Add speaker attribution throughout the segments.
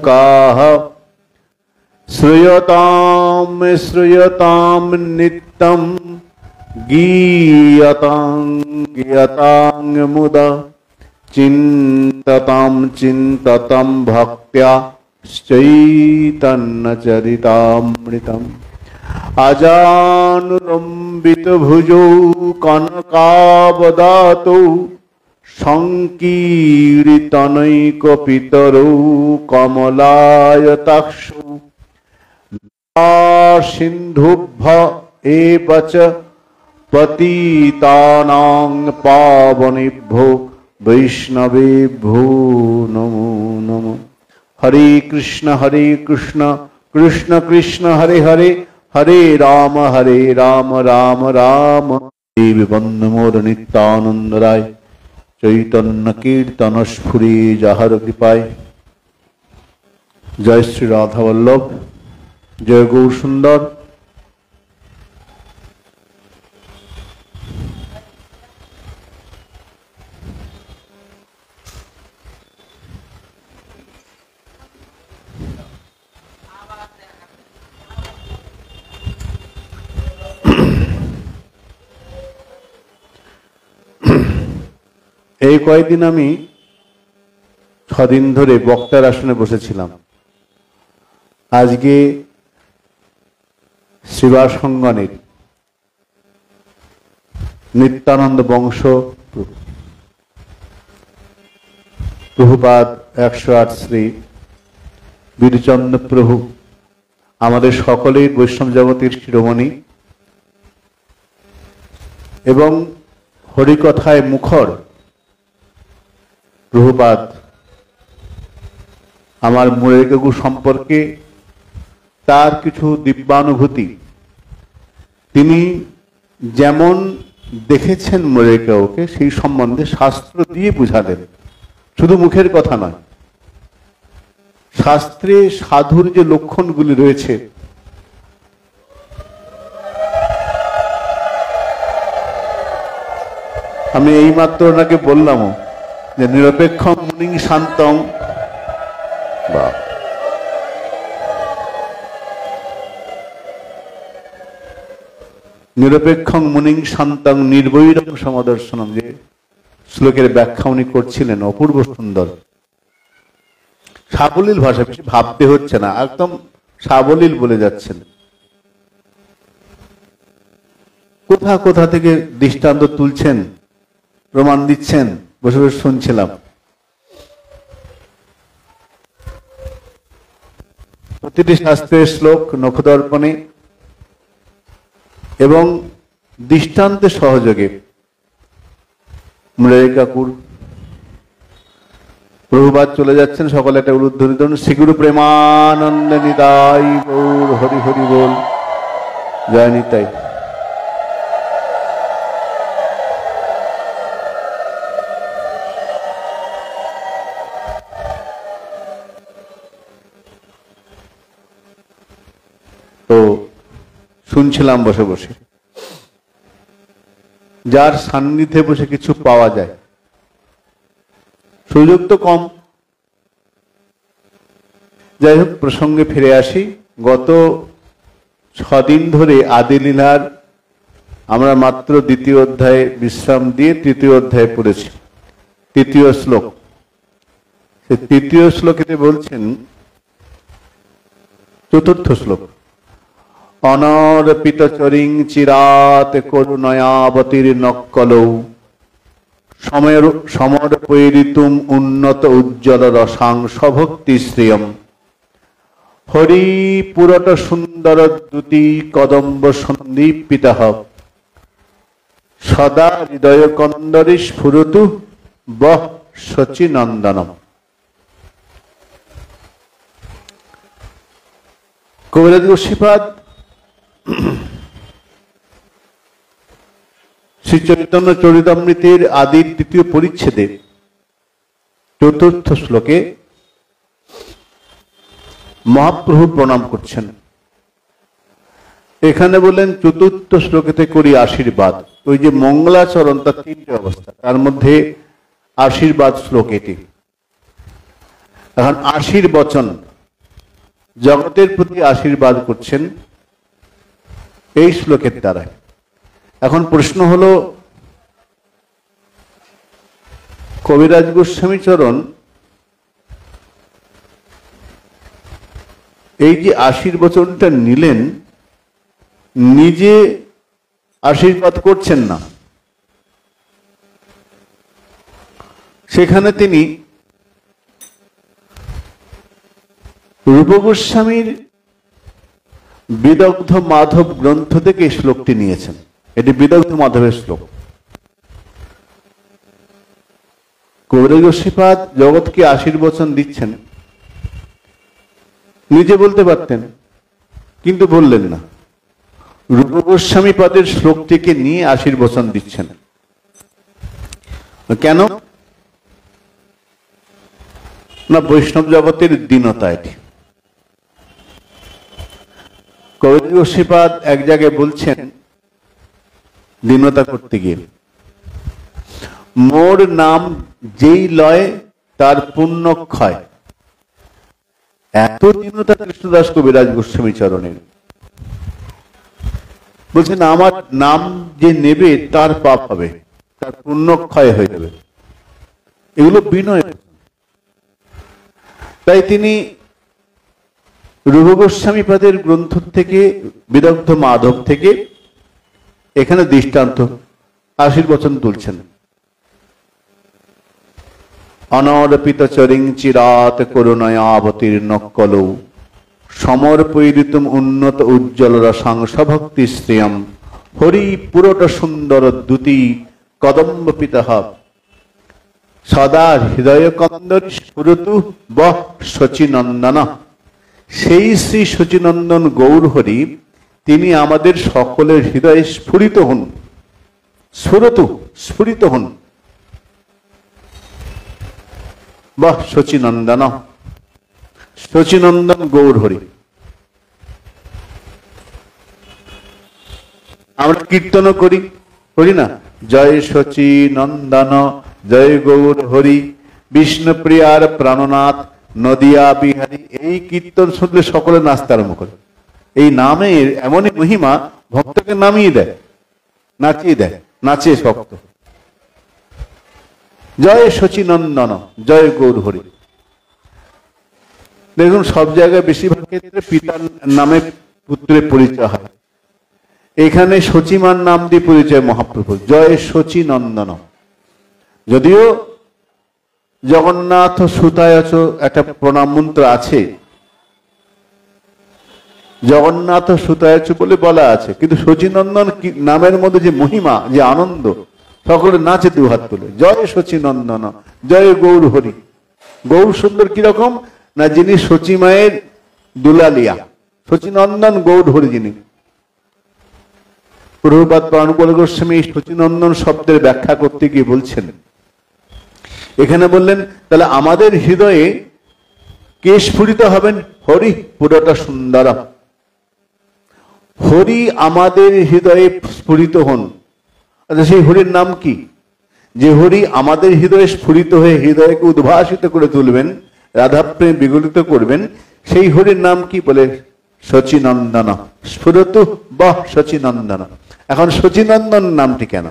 Speaker 1: काः श्रूयतां श्रूयतां नित्यं गीयतां गीयतां मुदा चिन्ततां चिन्ततां भक्त्या चैतन्यचरितामृतम् अजानुलम्बितभुजौ कनकावदातौ संकीर्तनैकपितरौ कमलायताक्षौ सिन्धुभ्य एव च पतितानां पावनेभ्यो वैष्णवेभ्यो नमो नमः। हरे कृष्ण कृष्ण कृष्ण हरे हरे हरे राम राम राम देवी बंदमोर नित्यानंद राय चैतन्य कीर्तन स्फुरी जाहर कृपाय। जय श्री राधा वल्लभ, जय गौर सुंदर। এই কয়েকদিন আমি 6 দিন ধরে বক্তার আসনে বসেছিলাম। আজকে শিবাসঙ্গনের নিত্যানন্দ বংশ প্রভুপাদ 108 শ্রী বীরচন্দ্র প্রভু আমাদের সকলের বৈষ্ণব জগতের শিরোমণি এবং হরিকথায় মুখর প্রভুপাদ আমার মুরারিকাকু সম্পর্কে তার কিছু দিব্যানুভূতি তিনি যেমন দেখেছেন মুরারিকাকুকে সেই সম্বন্ধে শাস্ত্র দিয়ে বুঝালেন। শুধু মুখের কথা নয়, শাস্ত্রে সাধুর যে লক্ষণগুলি রয়েছে আমি এইমাত্র ওনাকে বললামও যে নিরপেক্ষম মুনিং শান্তম, নিরপেক্ষং মুনিং শান্তং নির্বৈরং সমদর্শনম, যে শ্লোকের ব্যাখ্যা উনি করছিলেন অপূর্ব সুন্দর সাবলীল ভাষা, বেশি ভাবতে হচ্ছে না, একদম সাবলীল বলে যাচ্ছেন। কোথা কোথা থেকে দৃষ্টান্ত তুলছেন, প্রমাণ দিচ্ছেন, বসে বসে শুনছিলাম। প্রতিটি শাস্ত্রের শ্লোক নখদর্পণে এবং দৃষ্টান্তের সহযোগে মুরারিকাকুর প্রভুপাদ চলে যাচ্ছেন, সকলে একটা উলুধ্বনি ধরুন, শ্রীগুরু প্রেমানন্দ নিতাই গৌর হরি হরি বল, জয় নিতাই। তো শুনছিলাম বসে বসে, যার সান্নিধ্যে বসে কিছু পাওয়া যায়, সুযোগ তো কম। যাই হোক, প্রসঙ্গে ফিরে আসি। গত 6 দিন ধরে আদিলীলার আমরা মাত্র 2য় অধ্যায়ে বিশ্রাম দিয়ে 3য় অধ্যায়ে পড়েছি। 3য় শ্লোক, সে 3য় শ্লোকেতে বলছেন, 4র্থ শ্লোক, অনর্পিত চরিং চিরাত করুণয়াবতীর নক্কলৌ সমর্পয়িতুম উন্নত উজ্জ্বল রসাংশ ভক্তি শ্রিয়ম হরিপুরট সুন্দর দ্যুতি কদম্ব সন্দীপিতঃ সদা হৃদয় কন্দরে স্ফুরতু বহ শচীনন্দনম। কবিরাজ গোস্বীপাদ শ্রী চৈতন্য চরিতামৃতের আদির 2য় পরিচ্ছেদে 4র্থ শ্লোকে মহাপ্রভু প্রণাম করছেন। এখানে বললেন 4র্থ শ্লোকেতে করি আশীর্বাদ। ওই যে মঙ্গলাচরণ, তার 3টে অবস্থা, তার মধ্যে আশীর্বাদ শ্লোক এটি। এখন আশীর্বচন জগতের প্রতি আশীর্বাদ করছেন এই শ্লোকের দ্বারা। এখন প্রশ্ন হলো, কবিরাজ গোস্বামী চরণ এই যে আশীর্বচনটা নিলেন, নিজে আশীর্বাদ করছেন না, সেখানে তিনি রূপ গোস্বামীর বিদগ্ধ মাধব গ্রন্থ থেকে এই শ্লোকটি নিয়েছেন। এটি বিদগ্ধ মাধবের শ্লোক। কবিরাজ গোস্বামীপাদ জগৎকে আশীর্বচন দিচ্ছেন, নিজে বলতে পারতেন, কিন্তু বললেন না। রূপ গোস্বামী পাদের শ্লোকটিকে নিয়ে আশীর্বচন দিচ্ছেন। কেন না? বৈষ্ণব জগতের দীনতা এটি। কবিরাজ গোস্বামীপাদ এক জায়গায় বলছেন, দীনতা করতে গিয়ে, মোর নাম যেই লয় তার পুণ্য ক্ষয়। এত দীনতা কৃষ্ণদাস কবিরাজ গোস্বামী চরণের। বলছেন, আমার নাম যে নেবে তার পাপ হবে, তার পুণ্য ক্ষয় হয়ে যাবে। এগুলো বিনয়। তাই তিনি রূপ গোস্বামী পাদের গ্রন্থ থেকে, বিদগ্ধ মাধব থেকে এখানে দৃষ্টান্ত আশীর্বচন তুলছেন। অনর্পিত চরিং চিরাত করুণয়াবতীর্ণ কলৌ সমর্পয়িতুম উন্নত উজ্জ্বল রসাংশ ভক্তি শ্রিয়ম হরি পুরট সুন্দর দ্যুতি কদম্ব পিতঃ সদা হৃদয় কন্দরি স্ফুরতু বহ শচীনন্দন। সেই শ্রী শচীনন্দন গৌর হরি, তিনি আমাদের সকলের হৃদয়ে স্ফুরিত হন, স্ফুরতু স্ফুরিত হন। বাহ শচীনন্দন, শচীনন্দন গৌর হরি। আমরা কীর্তন করি, করি না? জয় শচীনন্দন জয় গৌর হরি, বিষ্ণুপ্রিয়ার প্রাণনাথ নদিয়া বিহারী। এই কীর্তন শুনলে সকলে নাচতে আরম্ভ করে। এই নামের এমনই মহিমা, ভক্তকে নামিয়ে দেয়, নাচিয়ে দেয়, নাচে ভক্ত। জয় শচীনন্দন জয় গৌর হরি। দেখুন, সব জায়গায় বেশিরভাগ ক্ষেত্রে পিতার নামে পুত্রের পরিচয় হয়, এখানে শচীমান নাম দিয়ে পরিচয় মহাপ্রভু। জয় শচীনন্দন। যদিও জগন্নাথ সুতায়চ একটা প্রণাম মন্ত্র আছে, জগন্নাথ সুতায়চ বলে বলা আছে, কিন্তু শচীনন্দন নামের মধ্যে যে মহিমা, যে আনন্দ, সকলে নাচে দুহাত তুলে। জয় শচীনন্দন জয় গৌর হরি। গৌর সুন্দর কিরকম না, যিনি শচী মায়ের দুলালিয়া, শচীনন্দন গৌর হরি যিনি। প্রভুপাদ প্রাণপদ গোস্বামী শচীনন্দন শব্দের ব্যাখ্যা করতে গিয়ে বলছেন, এখানে বললেন, তাহলে আমাদের হৃদয়ে কে স্ফুরিত হবেন? হরি পুরোটা সুন্দর। হরি আমাদের হৃদয়ে স্ফুরিত হন। আচ্ছা, সেই হরির নাম কি? যে হরি আমাদের হৃদয়ে স্ফুরিত হয়ে হৃদয়কে উদ্ভাসিত করে তুলবেন, রাধাপ্রেম বিগলিত করবেন, সেই হরির নাম কি? বলে শচীনন্দন। স্ফুরতু বহ শচীনন্দন। এখন শচীনন্দন নামটি কেন?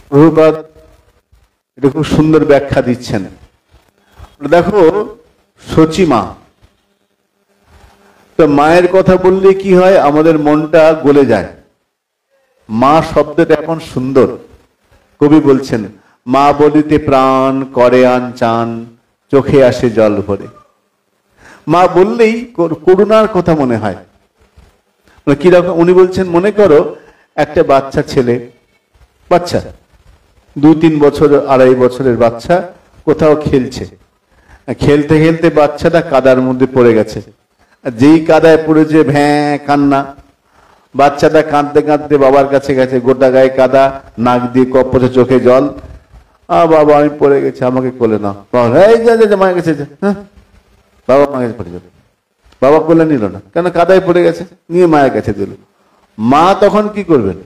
Speaker 1: প্রভুপাদ এটা খুব সুন্দর ব্যাখ্যা দিচ্ছেন। দেখো, শচী মা, তো মায়ের কথা বললে কি হয়? আমাদের মনটা গলে যায়। মা শব্দটা এখন সুন্দর। কবি বলছেন, মা বলিতে প্রাণ করে আন চান, চোখে আসে জল ভরে। মা বললেই করুণার কথা মনে হয়। কিরকম? উনি বলছেন, মনে করো একটা বাচ্চা ছেলে, বাচ্চা 2-3 বছর 2.5 বছরের বাচ্চা কোথাও খেলছে, খেলতে খেলতে বাচ্চাটা কাদার মধ্যে পড়ে গেছে। যেই কাদায় পড়েছে, ভ্যাঁ কান্না। বাচ্চাটা কাঁদতে কাঁদতে বাবার কাছে গেছে, গোটা গায়ে কাদা, নাক দিয়ে কপছে, চোখে জল। বাবা আমি পড়ে গেছি, আমাকে কোলে নাও। মায়ের কাছে, হ্যাঁ বাবা মায়ের কাছে পড়ে যাবে। বাবা কোলে নিল না, কেন? কাদায় পড়ে গেছে, নিয়ে মায়ের কাছে দিল। মা তখন কি করবেন?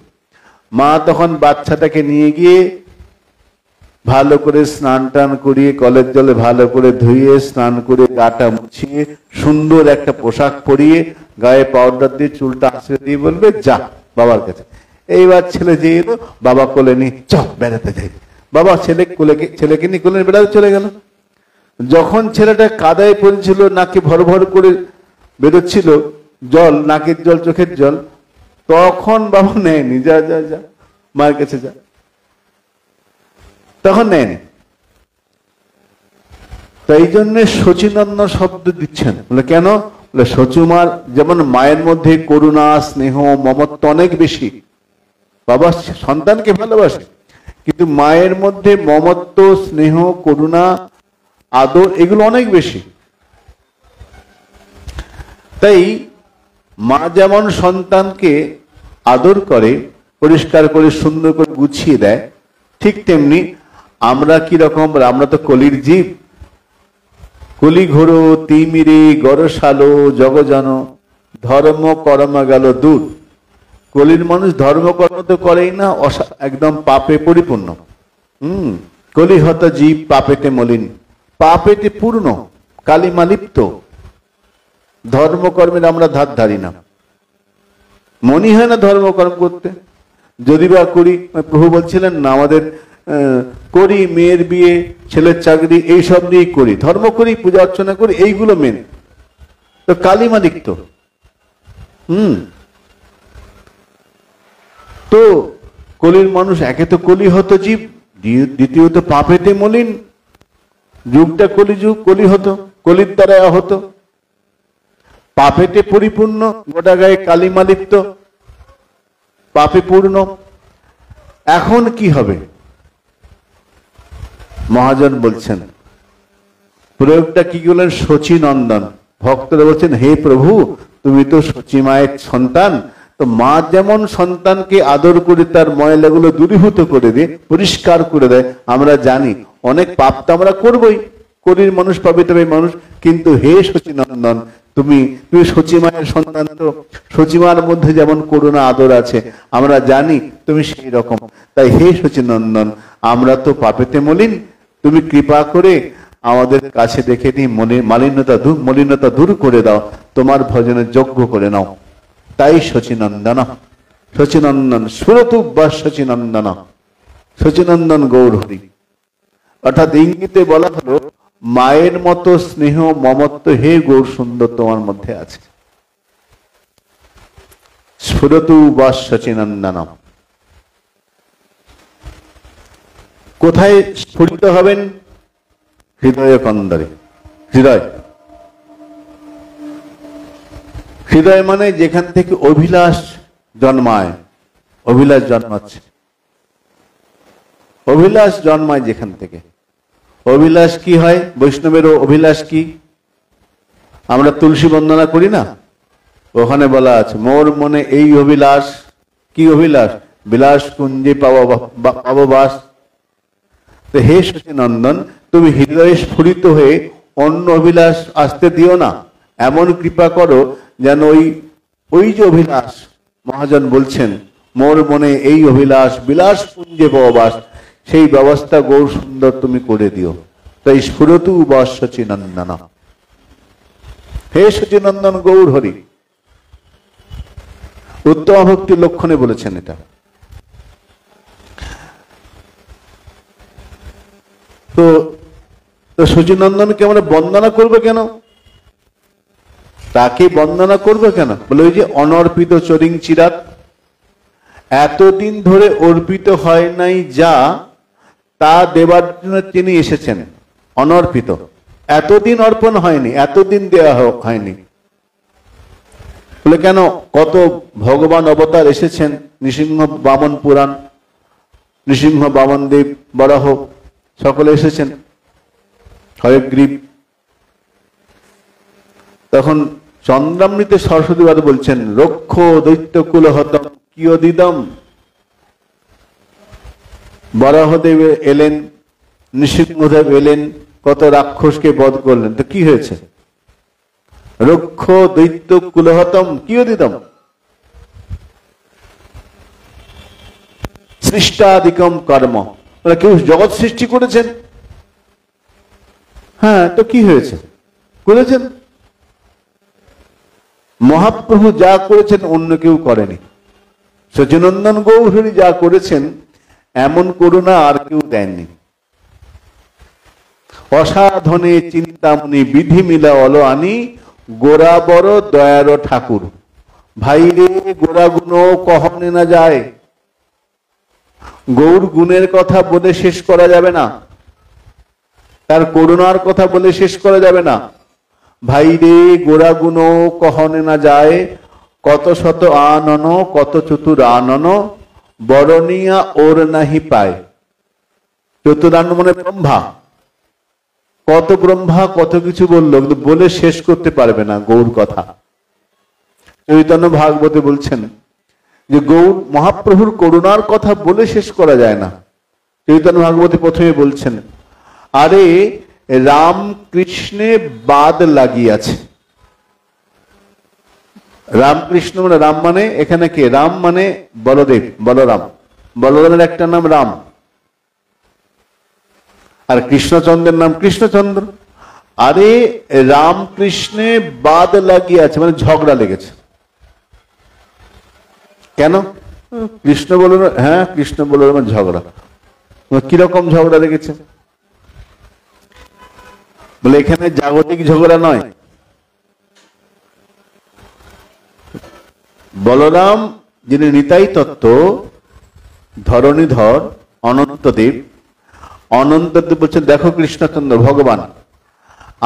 Speaker 1: মা তখন বাচ্চাটাকে নিয়ে গিয়ে ভালো করে স্নান টান করিয়ে কলের জলে ভালো করে ধুইয়ে স্নান করে গাটা মুছিয়ে সুন্দর একটা পোশাক পরিয়ে গায়ে পাউডার দিয়ে চুলটা আঁচড়ে দিয়ে বলবে যা বাবার কাছে। এইবার ছেলে যে এলো, বাবা কোলে নিয়ে চল বেড়াতে যাই। বাবা ছেলেকে নিয়ে কোলে বেড়াতে চলে গেল। যখন ছেলেটা কাদায় পড়েছিল, নাকে ভর ভর করে বেরোচ্ছিল জল, নাকের জল চোখের জল, তখন বাবা নেয়নি, যা যা যা মায়ের কাছে যা, তখন নেয়নি। তাই জন্য শচীনন্দন শব্দ দিচ্ছেন। বলে কেন? বলে সচুমার যেমন মায়ের মধ্যে করুণা, স্নেহ, মমত্ব অনেক বেশি। বাবা সন্তানকে ভালোবাসে, কিন্তু মায়ের মধ্যে মমত্ব, স্নেহ, করুণা, আদর এগুলো অনেক বেশি। তাই মা যেমন সন্তানকে আদর করে, পরিষ্কার করে সুন্দর করে গুছিয়ে দেয়, ঠিক তেমনি আমরা কি রকম, আমরা তো কলির জীব। কলি ঘোর তিমিরে গরসালো জগজন, ধর্ম কর্ম গেল দূর। কলির মানুষ ধর্মকর্ম তো করেই না, একদম পাপে পরিপূর্ণ। কলি হত জীব পাপেতে মলিন, পাপেতে পূর্ণ, কালিমা লিপ্ত। ধর্মকর্মের আমরা ধার ধারি না, মনে হয় না ধর্মকর্ম করতে। যদি বা করি, প্রভু বলছিলেন না আমাদের করি, মেয়ের বিয়ে, ছেলের চাকরি, এইসব নিয়েই করি, ধর্ম করি, পূজা অর্চনা করি, এইগুলো মেন। তো কালিমা লিপ্ত। তো কলির মানুষ একে তো কলি হতো জীব, দ্বিতীয়ত পাপেতে মলিন। যুগটা কলি যুগ, কলি হতো, কলির দ্বারা হতো। পাপেতে পরিপূর্ণ, গোটা গায়ে কালিমা লিপ্ত, পাপে পূর্ণ। এখন কি হবে? মহাজন বলছেন, প্রয়োগটা কি বলেন? শচীনন্দন। ভক্তরা বলছেন, হে প্রভু, তুমি তো শচী মায়ের সন্তান, তো মা যেমন সন্তানকে আদর করে তার ময়লাগুলো দূরীভূত করে দিয়ে পরিষ্কার করে দেয়, আমরা জানি অনেক পাপ তো আমরা করবই, কলির মানুষ, পাবে তবে মানুষ, কিন্তু হে শচীনন্দন, তুমি শচী মায়ের সন্তান, তো শচী মার মধ্যে যেমন করুণা আদর আছে আমরা জানি, তুমি সেই রকম। তাই হে শচীনন্দন, আমরা তো পাপেতে মলিন, তুমি কৃপা করে আমাদের কাছে দেখে নিয়ে মলিনতা দূর করে দাও, তোমার ভজনের যোগ্য করে নাও। তাই শচীনন্দন, শচীনন্দন সুরতু বা শচীনন্দন, শচীনন্দন গৌর হরি। অর্থাৎ ইঙ্গিতে বলা হলো, মায়ের মতো স্নেহ মমত্ব হে গৌর সুন্দর তোমার মধ্যে আছে। স্ফুরতু বা শচীনন্দন। কোথায় স্ফুরিত হবেন? হৃদয় কন্দরে। হৃদয়, হৃদয় মানে যেখান থেকে অভিলাষ জন্মায়, অভিলাষ জন্মাচ্ছে, অভিলাষ জন্মায় যেখান থেকে। অভিলাষ কি হয়? বৈষ্ণবেরও অভিলাষ কি? আমরা তুলসী বন্দনা করি না, ওখানে বলা আছে, মোর মনে এই অভিলাষ। কি অভিলাষ? বিলাস কুঞ্জে পাবো বাস। তো হে শচীনন্দন, তুমি হৃদয়ে স্ফুরিত হয়ে অন্য অভিলাষ আসতে দিও না, এমন কৃপা করো যেন ওই যে অভিলাষ, মহাজন বলছেন মোর মনে এই অভিলাষ, বিলাস কুঞ্জে পাবো, সেই ব্যবস্থা গৌর সুন্দর তুমি করে দিও। তাই স্ফুরতু বা শচীনন্দন, হে শচীনন্দন গৌর হরি। উত্তম ভক্তির লক্ষণে বলেছেন এটা। তো শচীনন্দনকে আমরা বন্দনা করবো কেন? তাকে বন্দনা করবো কেন? বলে ওই যে অনর্পিত চরিং চিরাত, এতদিন ধরে অর্পিত হয় নাই যা, তা দেবার জন্য তিনি এসেছেন। অনর্পিত, এতদিন অর্পণ হয়নি, এতদিন দেওয়া হয়নি। বলে কেন? কত ভগবান অবতার এসেছেন, নৃসিংহ বামন পুরাণ, নৃসিংহ বামন দেব, বরাহ, সকলে এসেছেন, হয়গ্রীব। তখন চন্দ্রামৃতে সরস্বতী বাদ বলছেন, রক্ষ দৈত্য কুল হতম কিয়দিদম। বরাহদেব এলেন, নৃসিংহদেব এলেন, কত রাক্ষসকে বধ করলেন। তো কি হয়েছে? রক্ষ দৈত্য কুলহতম কিয়দিদম, সৃষ্টাদিকম কর্ম, ওরা কেউ জগৎ সৃষ্টি করেছেন? হ্যাঁ, তো কি হয়েছে? করেছেন। মহাপ্রভু যা করেছেন অন্য কেউ করেনি। সচিনন্দন গৌরহরি যা করেছেন এমন করুণা আর কেউ দেননি। অসাধনে চিন্তামণি বিধি মিলা অল আনি, গোরা বড় দয়ার ঠাকুর। ভাই রে গোরা গুণ কহনে না যায়। গৌর গুণের কথা বলে শেষ করা যাবে না, তার করুণার কথা বলে শেষ করা যাবে না। ভাই রে গোরা গুণ কহনে না যায়, কত শত আনন কত চতুর আনন, বরণিয়া ওর নাহি পায়। চতুরান্ন মানে ব্রহ্মা, কত ব্রহ্মা কত কিছু বললো, কিন্তু বলে শেষ করতে পারবে না গৌর কথা। চৈতন্য ভাগবতে বলছেন যে গৌর মহাপ্রভুর করুণার কথা বলে শেষ করা যায় না। চৈতন্য ভাগবতে প্রথমে বলছেন, আরে রাম কৃষ্ণে বাদ লাগিয়াছে। রামকৃষ্ণ মানে রাম মানে এখানে কে? রাম মানে বলদেব, বলরাম। বলরামের একটা নাম রাম, আর কৃষ্ণচন্দ্রের নাম কৃষ্ণচন্দ্র। আরে রামকৃষ্ণে বাদ লাগিয়াছে মানে ঝগড়া লেগেছে। কেন? কৃষ্ণ বলল, হ্যাঁ কৃষ্ণ বলল ঝগড়া। কিরকম ঝগড়া লেগেছে? বলে এখানে জাগতিক ঝগড়া নয়। বলরাম যিনি নিতাই তত্ত্ব, ধরণীধর, অনন্তদেব, অনন্তদেব বলছেন, দেখো কৃষ্ণচন্দ্র ভগবান,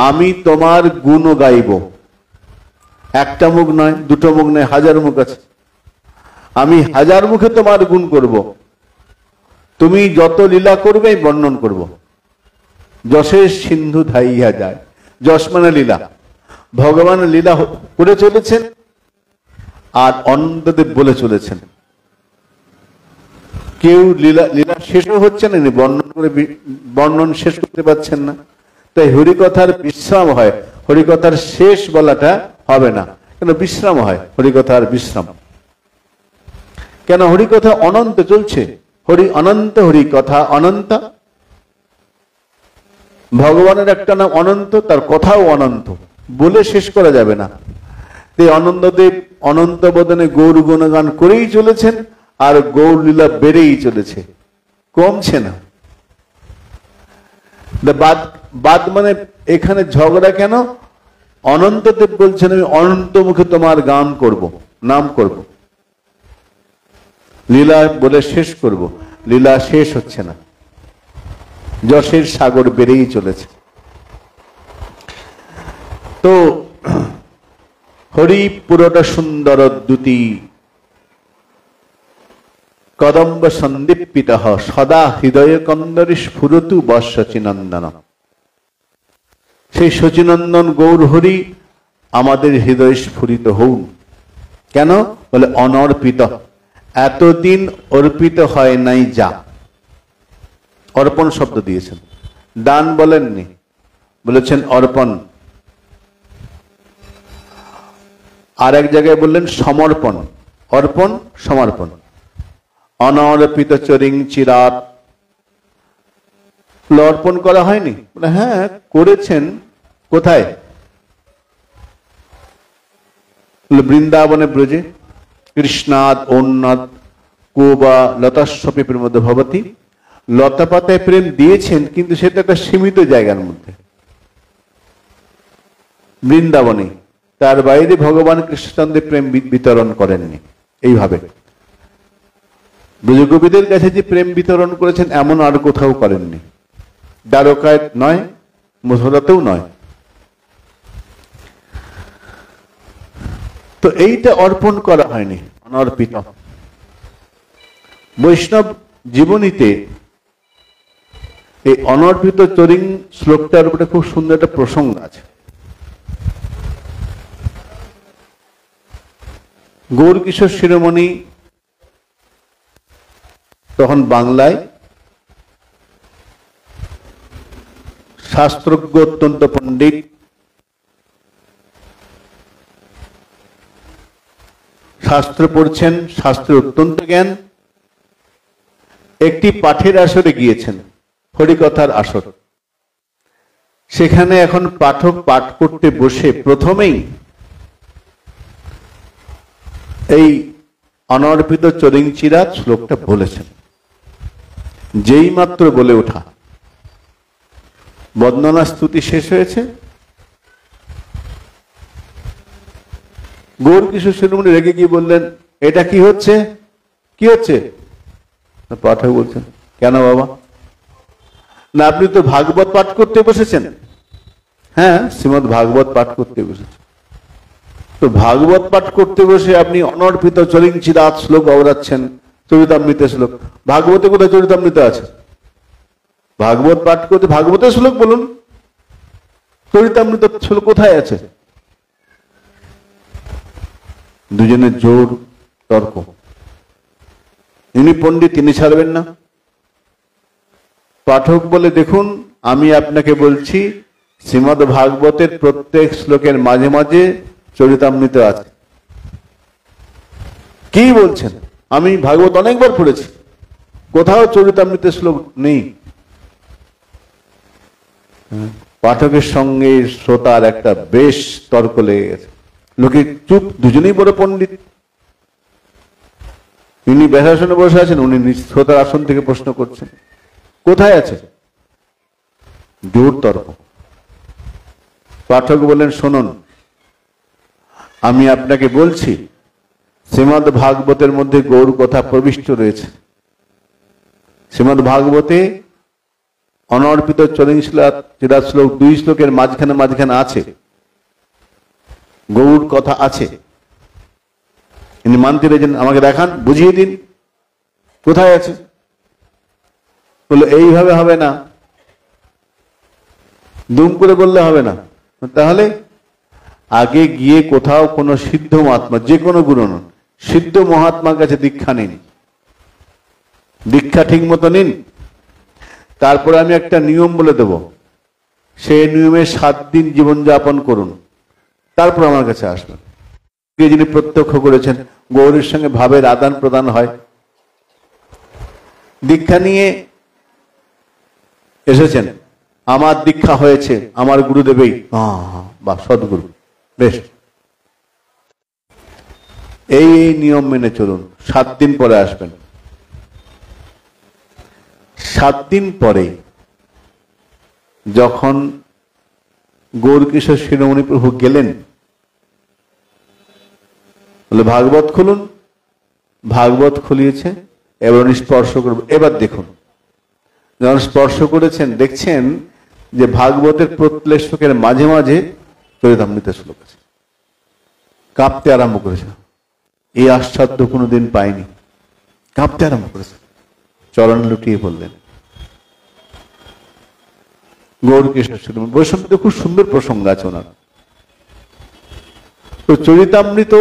Speaker 1: আমি তোমার গুণ গাইব। একটা মুখ নয়, দুটো মুখ নয়, 1000 মুখ আছে। আমি 1000 মুখে তোমার গুণ করব। তুমি যত লীলা করবে বর্ণন করব। যশের সিন্ধু ধাইয়া যায়। যশ মানে লীলা। ভগবান লীলা করে চলেছেন আর অনন্তদেব বলে চলেছেন। কেউ লীলা শেষও হচ্ছে না, বর্ণন করে বর্ণন শেষ করতে পারছেন না। তাই হরিকথার বিশ্রাম হয়, হরিকথার শেষ বলাটা হবে না, কেন বিশ্রাম হয়, হরিকথার বিশ্রাম। কেন? হরিকথা অনন্ত চলছে, হরি অনন্ত, হরিকথা অনন্ত। ভগবানের একটা নাম অনন্ত, তার কথাও অনন্ত, বলে শেষ করা যাবে না। তাই অনন্তদেব অনন্ত বদনে গৌর গুণগান করেই চলেছেন, আর গৌর লীলা বেড়েই চলেছে, কমছে না। বাদ মানে এখানে ঝগড়া কেন? অনন্তদেব বলছেন, আমি অনন্ত মুখে তোমার গান করব, নাম করব, লীলা বলে শেষ করব। লীলা শেষ হচ্ছে না, যশের সাগর বেড়েই চলেছে। তো হরি পুরোটা সুন্দর দ্যুতি, কদম্ব সন্দীপিত সদা হৃদয় কন্দরী স্ফুরতু বৎসচিনন্দন। সেই শচীনন্দন গৌর হরি আমাদের হৃদয় স্ফুরিত হউন। কেন? বলে অনর্পিত, এতদিন অর্পিত হয় নাই যা। অর্পণ শব্দ দিয়েছেন, দান বলেননি, বলেছেন অর্পণ। আর এক জায়গায় বললেন সমর্পণ। অর্পণ সমর্পণ। অনর্পিত চরিং চিরাত, অর্পণ করা হয়নি? হ্যাঁ করেছেন। কোথায়? বৃন্দাবনে ব্রজে কৃষ্ণাদ অন্নাদ কোবা লতাস্বপি প্রেমদ ভবতী। লতা পাতায় প্রেম দিয়েছেন, কিন্তু সেটা একটা সীমিত জায়গার মধ্যে, বৃন্দাবনে। তার বাইরে ভগবান কৃষ্ণচন্দ্রের প্রেম বিতরণ করেননি। এইভাবে ব্রজগোপীদের কাছে যে প্রেম বিতরণ করেছেন এমন আর কোথাও করেননি। দ্বারকায় নয়, মথুরাতেও নয়। তো এইটা অর্পণ করা হয়নি, অনর্পিত। বৈষ্ণব জীবনীতে এই অনর্পিত চরিং শ্লোকটার উপরে খুব সুন্দর একটা প্রসঙ্গ আছে। গৌরকিশোর শিরোমণি তখন বাংলায় শাস্ত্রজ্ঞ, অত্যন্ত পণ্ডিত, শাস্ত্র পড়ছেন, শাস্ত্রের অত্যন্ত জ্ঞান। একটি পাঠের আসরে গিয়েছেন, হরিকথার আসর। সেখানে এখন পাঠক পাঠ করতে বসে প্রথমেই এই অনর্পিত চরিংচিরাত শ্লোকটা বলেছেন। যেই মাত্র বলে ওঠা, বন্দনা স্তুতি শেষ হয়েছে, গৌরকিশোর শিরোমণি রেগে গিয়ে বললেন, এটা কি হচ্ছে, কি হচ্ছে? পাঠক বলছেন, কেন বাবা? না, আপনি তো ভাগবত পাঠ করতে বসেছেন। হ্যাঁ, শ্রীমদ্ ভাগবত পাঠ করতে বসেছেন। তো ভাগবত পাঠ করতে বসে আপনি অনর্পিত চরিংচিরাত শ্লোক আওড়াচ্ছেন, চরিতামৃত শ্লোক। ভাগবতে কোথায় চরিতামৃত আছে? ভাগবত পাঠ করতে ভাগবতের শ্লোক বলুন, চরিতামৃত শ্লোক কোথায় আছে? দুজনের জোর তর্ক। ইনি পণ্ডিত, তিনি ছাড়বেন না। পাঠক বলে, দেখুন, আমি আপনাকে বলছি শ্রীমদ্ ভাগবতের প্রত্যেক শ্লোকের মাঝে মাঝে চরিতামৃত আছে। কি বলছেন? আমি ভাগবত অনেকবার পড়েছি, কোথাও চরিতামৃতের শ্লোক নেই। পাঠকের সঙ্গে শ্রোতার একটা বেশ তর্ক লেগে গেছে। লোকে চুপ, দুজনেই বড় পণ্ডিত। ইনি ব্যাসাসনে বসে আছেন, উনি শ্রোতার আসন থেকে প্রশ্ন করছেন, কোথায় আছে? জোর তর্ক। পাঠক বলেন, শুনুন, আমি আপনাকে বলছি শ্রীমদ্ ভাগবতের মধ্যে গৌর কথা প্রবিষ্ট রয়েছে। শ্রীমদ্ ভাগবতে অনর্পিত চরিংচিরাত শ্লোক 2 শ্লোকের মাঝখানে আছে, গৌর কথা আছে। ইনি মানতে রয়েছেন, আমাকে দেখান, বুঝিয়ে দিন কোথায় আছে। বললো, এইভাবে হবে না, দুম করে বললে হবে না। তাহলে আগে গিয়ে কোথাও কোনো সিদ্ধ মহাত্মা, যে কোনো গুরু নন, সিদ্ধ মহাত্মার কাছে দীক্ষা নিন, দীক্ষা ঠিক মতো নিন। তারপরে আমি একটা নিয়ম বলে দেব, সেই নিয়মে 7 দিন জীবনযাপন করুন, তারপর আমার কাছে আসবেন। যিনি প্রত্যক্ষ করেছেন, গৌরীর সঙ্গে ভাবের আদান প্রদান হয়। দীক্ষা নিয়ে এসেছেন, আমার দীক্ষা হয়েছে, আমার গুরুদেবই, বা সদ্গুরু, বেশ, এই নিয়ম মেনে চলুন, 7 দিন পরে আসবেন। 7 দিন পরে যখন গৌরকিশোর শিরোমণি প্রভু গেলেন, বলে, ভাগবত খুলুন। ভাগবত খুলিয়েছে, এবার উনি স্পর্শ করবে। এবার দেখুন, যখন স্পর্শ করেছেন, দেখছেন যে ভাগবতের প্রত্যেক শ্লোকের মাঝে মাঝে চরিতামৃত শ্লোক আছে। কাঁপতে আরম্ভ করেছে, এই আশ্চর্য কোনোদিন পায়নি। কাঁপতে আরম্ভ করেছে, চরণ লুটিয়ে বললেন, গৌরকিশোর শিরোমণি। বৈষ্ণবদের খুব সুন্দর প্রসঙ্গ আছে ওনার। তো চরিতামৃত,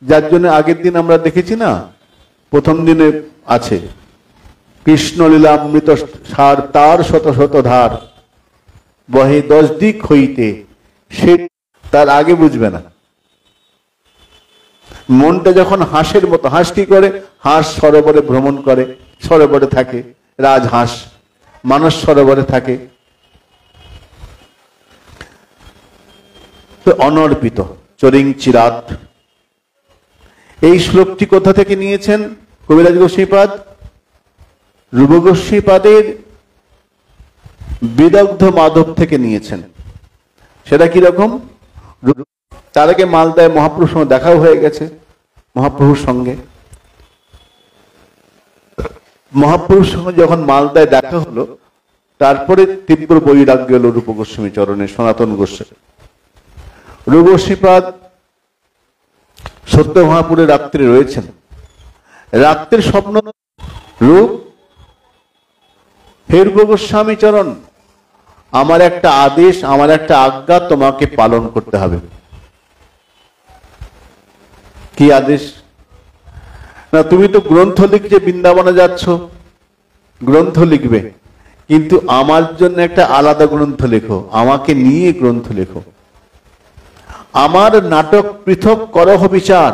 Speaker 1: যার জন্য আগের দিন আমরা দেখেছি না, প্রথম দিনে আছে, কৃষ্ণ লীলামৃত সার তার শত শত ধার, বহে 10 দিক হইতে, সে তার আগে বুঝবে না। মনটা যখন হাঁসের মতো, হাঁস কি করে? হাঁস সরোবরে ভ্রমণ করে, সরোবরে থাকে, রাজহাঁস, মানস সরোবরে থাকে। তো অনর্পিত চরিংচিরাত, এই শ্লোকটি কোথা থেকে নিয়েছেন কবিরাজ গোস্বামীপাদ? রূপ গোস্বামীপাদের বিদগ্ধ মাধব থেকে নিয়েছেন। সেটা কিরকম? তার আগে মালদায় মহাপ্রভুর সঙ্গে দেখাও হয়ে গেছে, মহাপ্রভুর সঙ্গে। মহাপ্রভুর সঙ্গে যখন মালদায় দেখা হলো, তারপরে তীব্র বৈরাগ্য এলো রূপ গোস্বামী চরণে, সনাতন গোস্বামী। রূপ গোস্বামীপাদ সত্য মহাপুরে রাত্রে রয়েছেন। রাত্রের স্বপ্ন, রূপ, হে রূপ গোস্বামী চরণ, আমার একটা আদেশ, আমার একটা আজ্ঞা তোমাকে পালন করতে হবে। কি আদেশ? না, তুমি তো গ্রন্থ লিখছে, বৃন্দাবনে যাচ্ছ, গ্রন্থ লিখবে, কিন্তু আমার জন্য একটা আলাদা গ্রন্থ লেখো, আমাকে নিয়ে গ্রন্থ লেখো। আমার নাটক পৃথক করহ বিচার,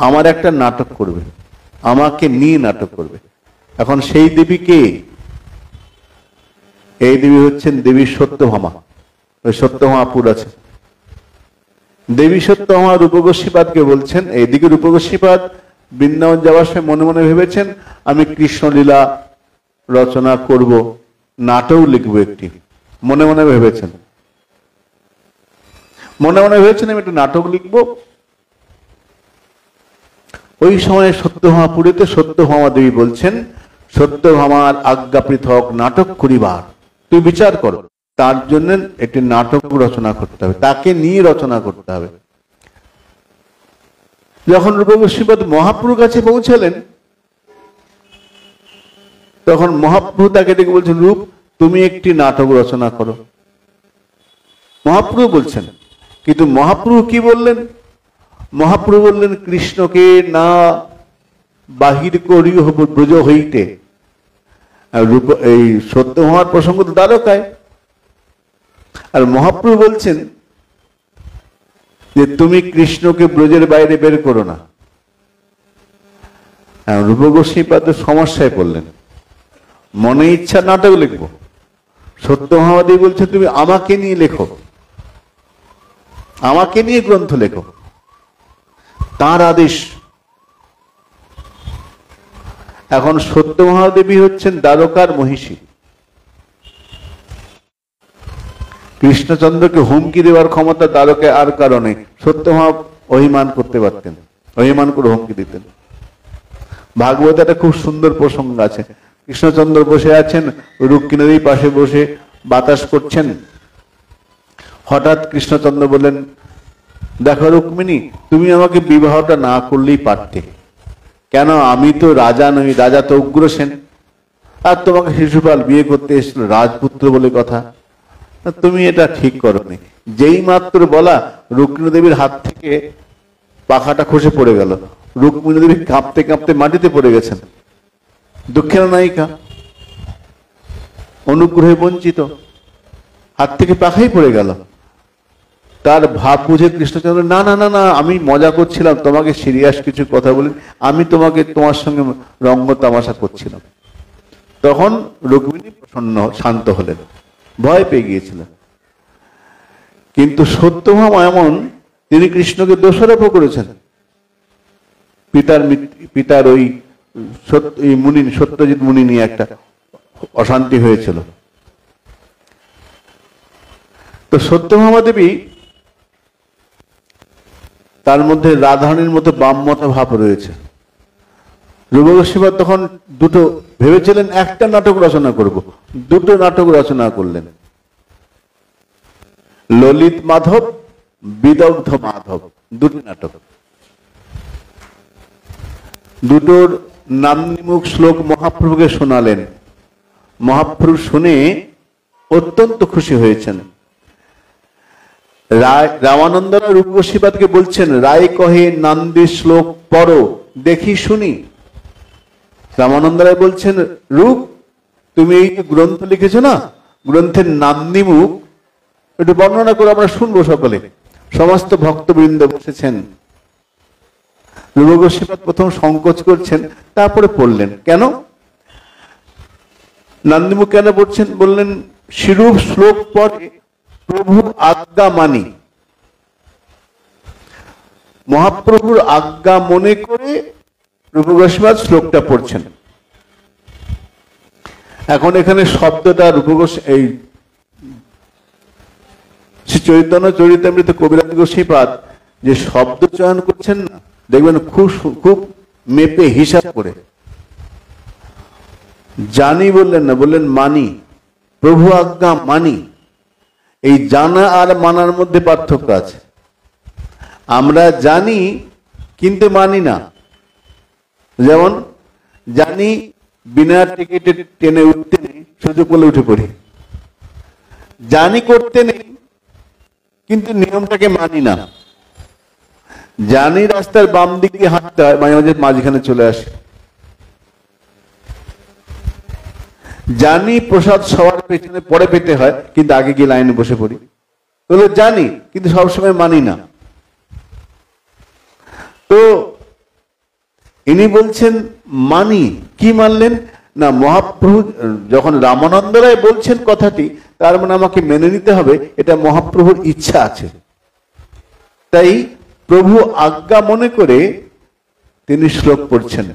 Speaker 1: আমার একটা নাটক করবে। আমাকে নিয়ে নাটক করবে। এখন সেই দেবী কে? এই দেবী হচ্ছেন দেবী সত্যভামা। ওই সত্যভামাপুর আছে দেবী সত্যভামা। রূপগোস্বীপাদকে বলছেন, এইদিকে রূপগোস্বীপাদ বৃন্দাবন যাওয়ার সময় মনে মনে ভেবেছেন আমি কৃষ্ণলীলা রচনা করব, নাটক লিখবো একটি। মনে মনে ভেবেছেন আমি একটা নাটক লিখব। ওই সময় সত্যভামাপুরীতে সত্যভামা দেবী বলছেন, সত্যভামার আজ্ঞা পৃথক নাটক করিবার, তুই বিচার করো। তার জন্য একটি নাটক রচনা করতে হবে, তাকে নিয়ে রচনা করতে হবে। যখন রূপগোস্বীপাদ মহাপ্রভুর কাছে পৌঁছালেন, তখন মহাপ্রভু তাকে ডেকে বলছেন, রূপ তুমি একটি নাটক রচনা করো। মহাপ্রভু বলছেন, কিন্তু মহাপ্রভু কি বললেন? মহাপ্রভু বললেন, কৃষ্ণকে না বাহির করি ব্রজ হইতে। এই সত্যভামার প্রসঙ্গ তো দ্বারকায়। আর মহাপ্রভু বলছেন যে তুমি কৃষ্ণকে ব্রজের বাইরে বের করো না। রূপগোস্বীপাদ সমস্যায় পড়লেন, মনে ইচ্ছা নাটক লিখবো, সত্যভামা দেবী বলছে তুমি আমাকে নিয়ে লেখো, আমাকে নিয়ে গ্রন্থ লেখো, তার আদেশ। এখন সত্যভামা দেবী হচ্ছেন দ্বারকার মহিষী। কৃষ্ণচন্দ্রকে হুমকি দেওয়ার ক্ষমতা দ্বারকায় আর কারণে সত্যভামা অভিমান করতে পারতেন, অভিমান করে হুমকি দিতেন। ভাগবতে একটা খুব সুন্দর প্রসঙ্গ আছে। কৃষ্ণচন্দ্র বসে আছেন, রুক্মিণী নদীর পাশে বসে বাতাস করছেন। হঠাৎ কৃষ্ণচন্দ্র বললেন, দেখো রুক্মিণী, তুমি আমাকে বিবাহটা না করলেই পারতে। কেন? আমি তো রাজা নই, রাজা তো উগ্রসেন, আর তোমাকে শিশুপাল বিয়ে করতে এসেছিল, রাজপুত্র বলে কথা। তুমি এটা ঠিক করোনি। যেই মাত্র বলা, রুক্মিণী দেবীর হাত থেকে পাখাটা খসে পড়ে গেল। রুক্মিণী দেবী কাঁপতে কাঁপতে মাটিতে পড়ে গেছেন। দুঃখের নায়িকা, অনুগ্রহে বঞ্চিত, হাত থেকে পাখাই পড়ে গেল। তার ভাব বুঝে কৃষ্ণচন্দ্র, না না না না, আমি মজা করছিলাম, তোমাকে সিরিয়াস কিছু কথা বলি, আমি তোমার সঙ্গে রঙ্গ তামাশা করছিলাম। তখন রুক্মিণী প্রসন্ন শান্ত হলেন, ভয় পেয়ে গিয়েছিলেন। কিন্তু সত্যভামা এমন, তিনি কৃষ্ণকে দোষারোপ করেছেন। পিতার ওই মুনি, সত্যজিৎ মুনি নিয়ে একটা অশান্তি হয়েছিল। তো সত্যভামা দেবী, তার মধ্যে রাধারানীর মতো বামমতা ভাব রয়েছে। রূপগোস্বীপাদ তখন দুটো ভেবেছিলেন, একটা নাটক রচনা করব, দুটো নাটক রচনা করলেন। ললিত মাধব, বিদগ্ধ মাধব, দুটি নাটক। দুটোর নান্দনিমুখ শ্লোক মহাপ্রভুকে শোনালেন। মহাপ্রভু শুনে অত্যন্ত খুশি হয়েছেন। রামানন্দ রায় রূপগোস্বীপাদকে বলছেন, রায় কহে নান্দি শ্লোক পড়ো, দেখি শুনি। রামানন্দ রায় বলছেন, রূপ তুমি এই যে গ্রন্থ লিখেছ না, গ্রন্থের নান্দিমুখ একটু বর্ণনা করে আমরা শুনবো সকলে। সমস্ত ভক্তবৃন্দ বসেছেন। রূপগোস্বীপাদ প্রথম সংকোচ করছেন, তারপরে পড়লেন। কেন নান্দিমুখ কেন পড়ছেন? বললেন, শিরূপ শ্লোক পড়ে প্রভুর আজ্ঞা মানি। মহাপ্রভুর আজ্ঞা মনে করে রূপগোস্বীপাদ শ্লোকটা পড়ছেন। এখন এখানে শব্দটা এই শ্রী চৈতন্য চরিতামৃত কবিরাজ গোস্বীপাদ যে শব্দ চয়ন করছেন না, দেখবেন খুব মেপে হিসাব করে। জানি বললেন না, বললেন মানি, প্রভু আজ্ঞা মানি। এই জানা আর মানার মধ্যে পার্থক্য আছে। আমরা জানি কিন্তু মানি না। যেমন জানি বিনা টিকিটে ট্রেনে উঠতে নেই, সুযোগ পেলে উঠে পড়ি। জানি করতে নেই কিন্তু নিয়মটাকে মানি না। জানি রাস্তার বাম দিক দিয়ে হাঁটতে হয়, মাঝে মাঝে মাঝখানে চলে আসে। জানি প্রসাদ সবার পেছনে পরে পেতে হয়, কিন্তু আগে গিয়ে লাইনে বসে পড়ি। বলে জানি কিন্তু সবসময় মানি না। তো ইনি বলছেন মানি। কি মানলেন না, মহাপ্রভু যখন রামানন্দ রায় বলছেন কথাটি, তার মানে আমাকে মেনে নিতে হবে, এটা মহাপ্রভুর ইচ্ছা আছে। তাই প্রভু আজ্ঞা মনে করে তিনি শ্লোক পড়ছেন।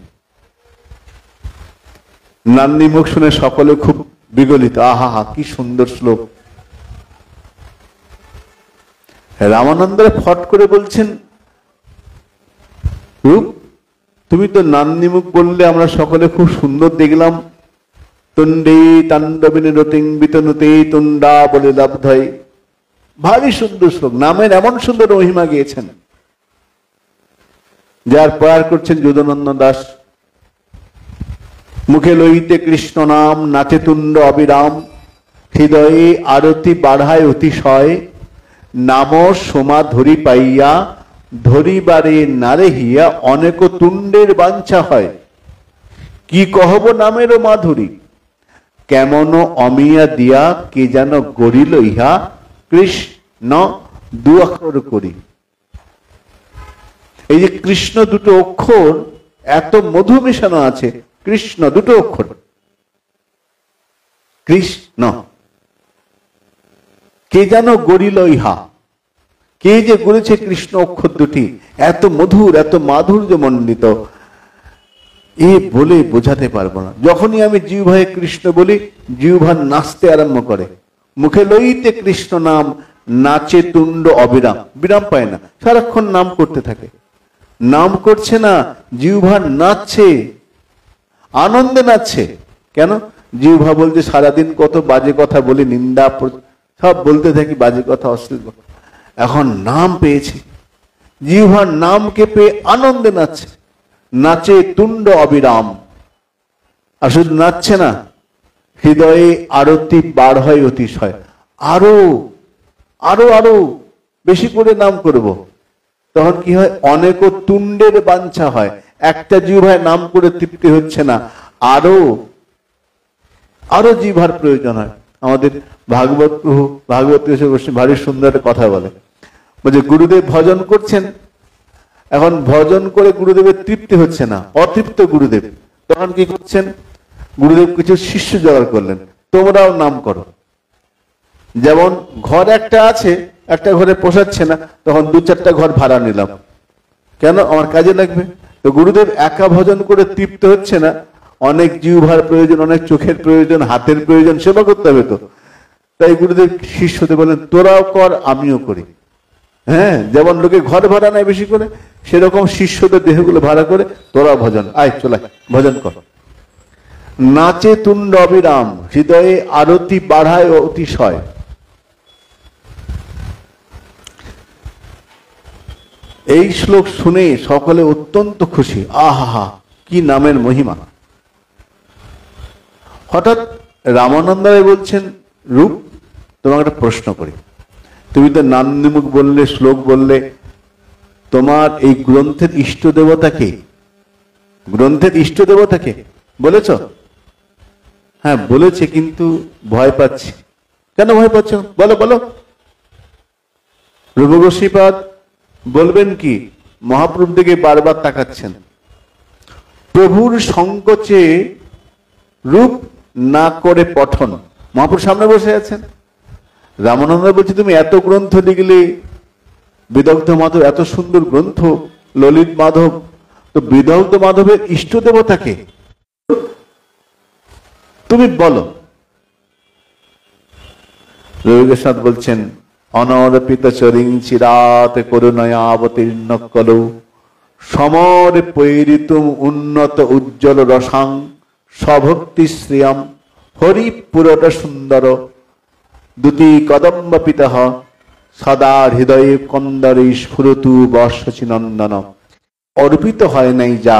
Speaker 1: নান্দি মুখ শুনে সকলে খুব বিগলিত, আহা হা কি সুন্দর শ্লোক। রামানন্দ ফট করে বলছেন, রূপ তুমি তো নান্দিমুখ বললে, আমরা সকলে খুব সুন্দর দেখলাম। তুণ্ডে তাণ্ডবিনী রতিং বিতনুতে তুণ্ডা বলে লাভধয়, ভারী সুন্দর শ্লোক, নামের এমন সুন্দর মহিমা গিয়েছেন। যার প্রয়ার করছেন যদুনন্দন দাস। মুখে লইতে কৃষ্ণ নাম, নাচে তুণ্ড অবিরাম, হৃদয়ে আরতি বাড়ায় অতিশয়, নাম সোমা ধরি পাইয়া, ধরিবারে নারে হিয়া, অনেক তুণ্ডের বাঞ্ছা হয়। কি কহব নামেরও মাধুরী, কেমন অমিয়া দিয়া, কে যেন গড়িল ইহা, কৃষ্ণ দু অক্ষর করি। এই যে কৃষ্ণ দুটো অক্ষর এত মধু মেশানো আছে, কৃষ্ণ দুটো অক্ষর, কৃষ্ণ, কে যেন গড়িল ইহা, কে যে গড়েছে কৃষ্ণ অক্ষর দুটি, এত মধুর, এত মাধুর্য মণ্ডিত, এ বলে বোঝাতে পারবো না। যখনই আমি জিহ্বায় কৃষ্ণ বলি, জিহ্বা নাচতে আরম্ভ করে। মুখে লইতে কৃষ্ণ নাম, নাচে তুণ্ড অবিরাম, বিরাম পায় না, সারাক্ষণ নাম করতে থাকে। নাম করছে না, জিহ্বা নাচছে, আনন্দে নাচছে। কেন? জিহ্বা বলছে সারাদিন কত বাজে কথা বলি, নিন্দা সব বলতে থাকি, বাজে কথা, অশ্লীল কথা। এখন নাম পেয়েছি, জিহ্বার নামকে পেয়ে আনন্দে নাচছে, নাচে তুণ্ড অবিরাম। আর শুধু নাচছে না, হৃদয়ে আরতি বার হয় অতিশয়, আরো আরো আরো বেশি করে নাম করব। তখন কি হয়? অনেক তুণ্ডের বাঞ্ছা হয়। একটা জিহ্বায় নাম করে তৃপ্তি হচ্ছে না, আরো আরো জিহ্বার প্রয়োজন হয়। আমাদের ভাগবত প্রভু, ভাগবত ভারী সুন্দর একটা কথা বলে, বলছে গুরুদেব ভজন করছেন, এখন ভজন করে গুরুদেবের তৃপ্তি হচ্ছে না, অতৃপ্ত গুরুদেব। তখন কি করছেন? গুরুদেব কিছু শিষ্য জোগাড় করলেন, তোমরাও নাম করো। যেমন ঘর একটা আছে, একটা ঘরে পোষাচ্ছে না, তখন দু চারটা ঘর ভাড়া নিলাম, কেন? আমার কাজে লাগবে। তো গুরুদেব একা ভজন করে তৃপ্ত হচ্ছে না, অনেক জিহ্বার প্রয়োজন, অনেক চোখের প্রয়োজন, হাতের প্রয়োজন, সেবা করতে হবে। তো তাই গুরুদেব শিষ্যদের বলেন, তোরাও কর, আমিও করি। হ্যাঁ, যেমন লোকে ঘর ভাড়া নেয় বেশি করে, সেরকম শিষ্যদের দেহগুলো ভাড়া করে তোরাও ভজন, আয় চলে ভজন কর। নাচে তুণ্ড অবিরাম, হৃদয়ে আরতি বাড়ায় অতিশয়। এই শ্লোক শুনে সকলে অত্যন্ত খুশি, আহা কি নামের মহিমা। হঠাৎ রামানন্দ রায় বলছেন, রূপ তোমাকে একটা প্রশ্ন করি, তুমি তো নান্দিমুখ বললে, শ্লোক বললে, তোমার এই গ্রন্থের ইষ্ট দেবতা কে? গ্রন্থের ইষ্ট দেবতা কে বলেছ? হ্যাঁ বলেছে, কিন্তু ভয় পাচ্ছি। কেন ভয় পাচ্ছ? বলো বলো। রূপ গোস্বীপাদ বলবেন কি? মহাপ্রভুর দিকে বারবার তাকাচ্ছেন, প্রভুর সংকোচে রূপ না করে পঠন। মহাপ্রভুর সামনে বসে আছেন। রামানন্দ বলছে, তুমি এত গ্রন্থ লিখলে, বিদগ্ধ মাধব এত সুন্দর গ্রন্থ, ললিত মাধব, তো বিদগ্ধ মাধবের ইষ্ট দেবতাকে তুমি বলো। রবিকেশনাথ বলছেন, অনর্পিত চরিং চিরাতে করুণয়া অবতীর্ণ কলৌ, সমরে পৈরিতুম উন্নত উজ্জ্বল রসাং, স্বভক্তি শ্রিয়াম হরি পুরট সুন্দর, দুতি কদম্ব পিতঃ সদা হৃদয়ে কন্দরে স্ফুরতু বর্ষচি নন্দন। অর্পিত হয় নাই যা,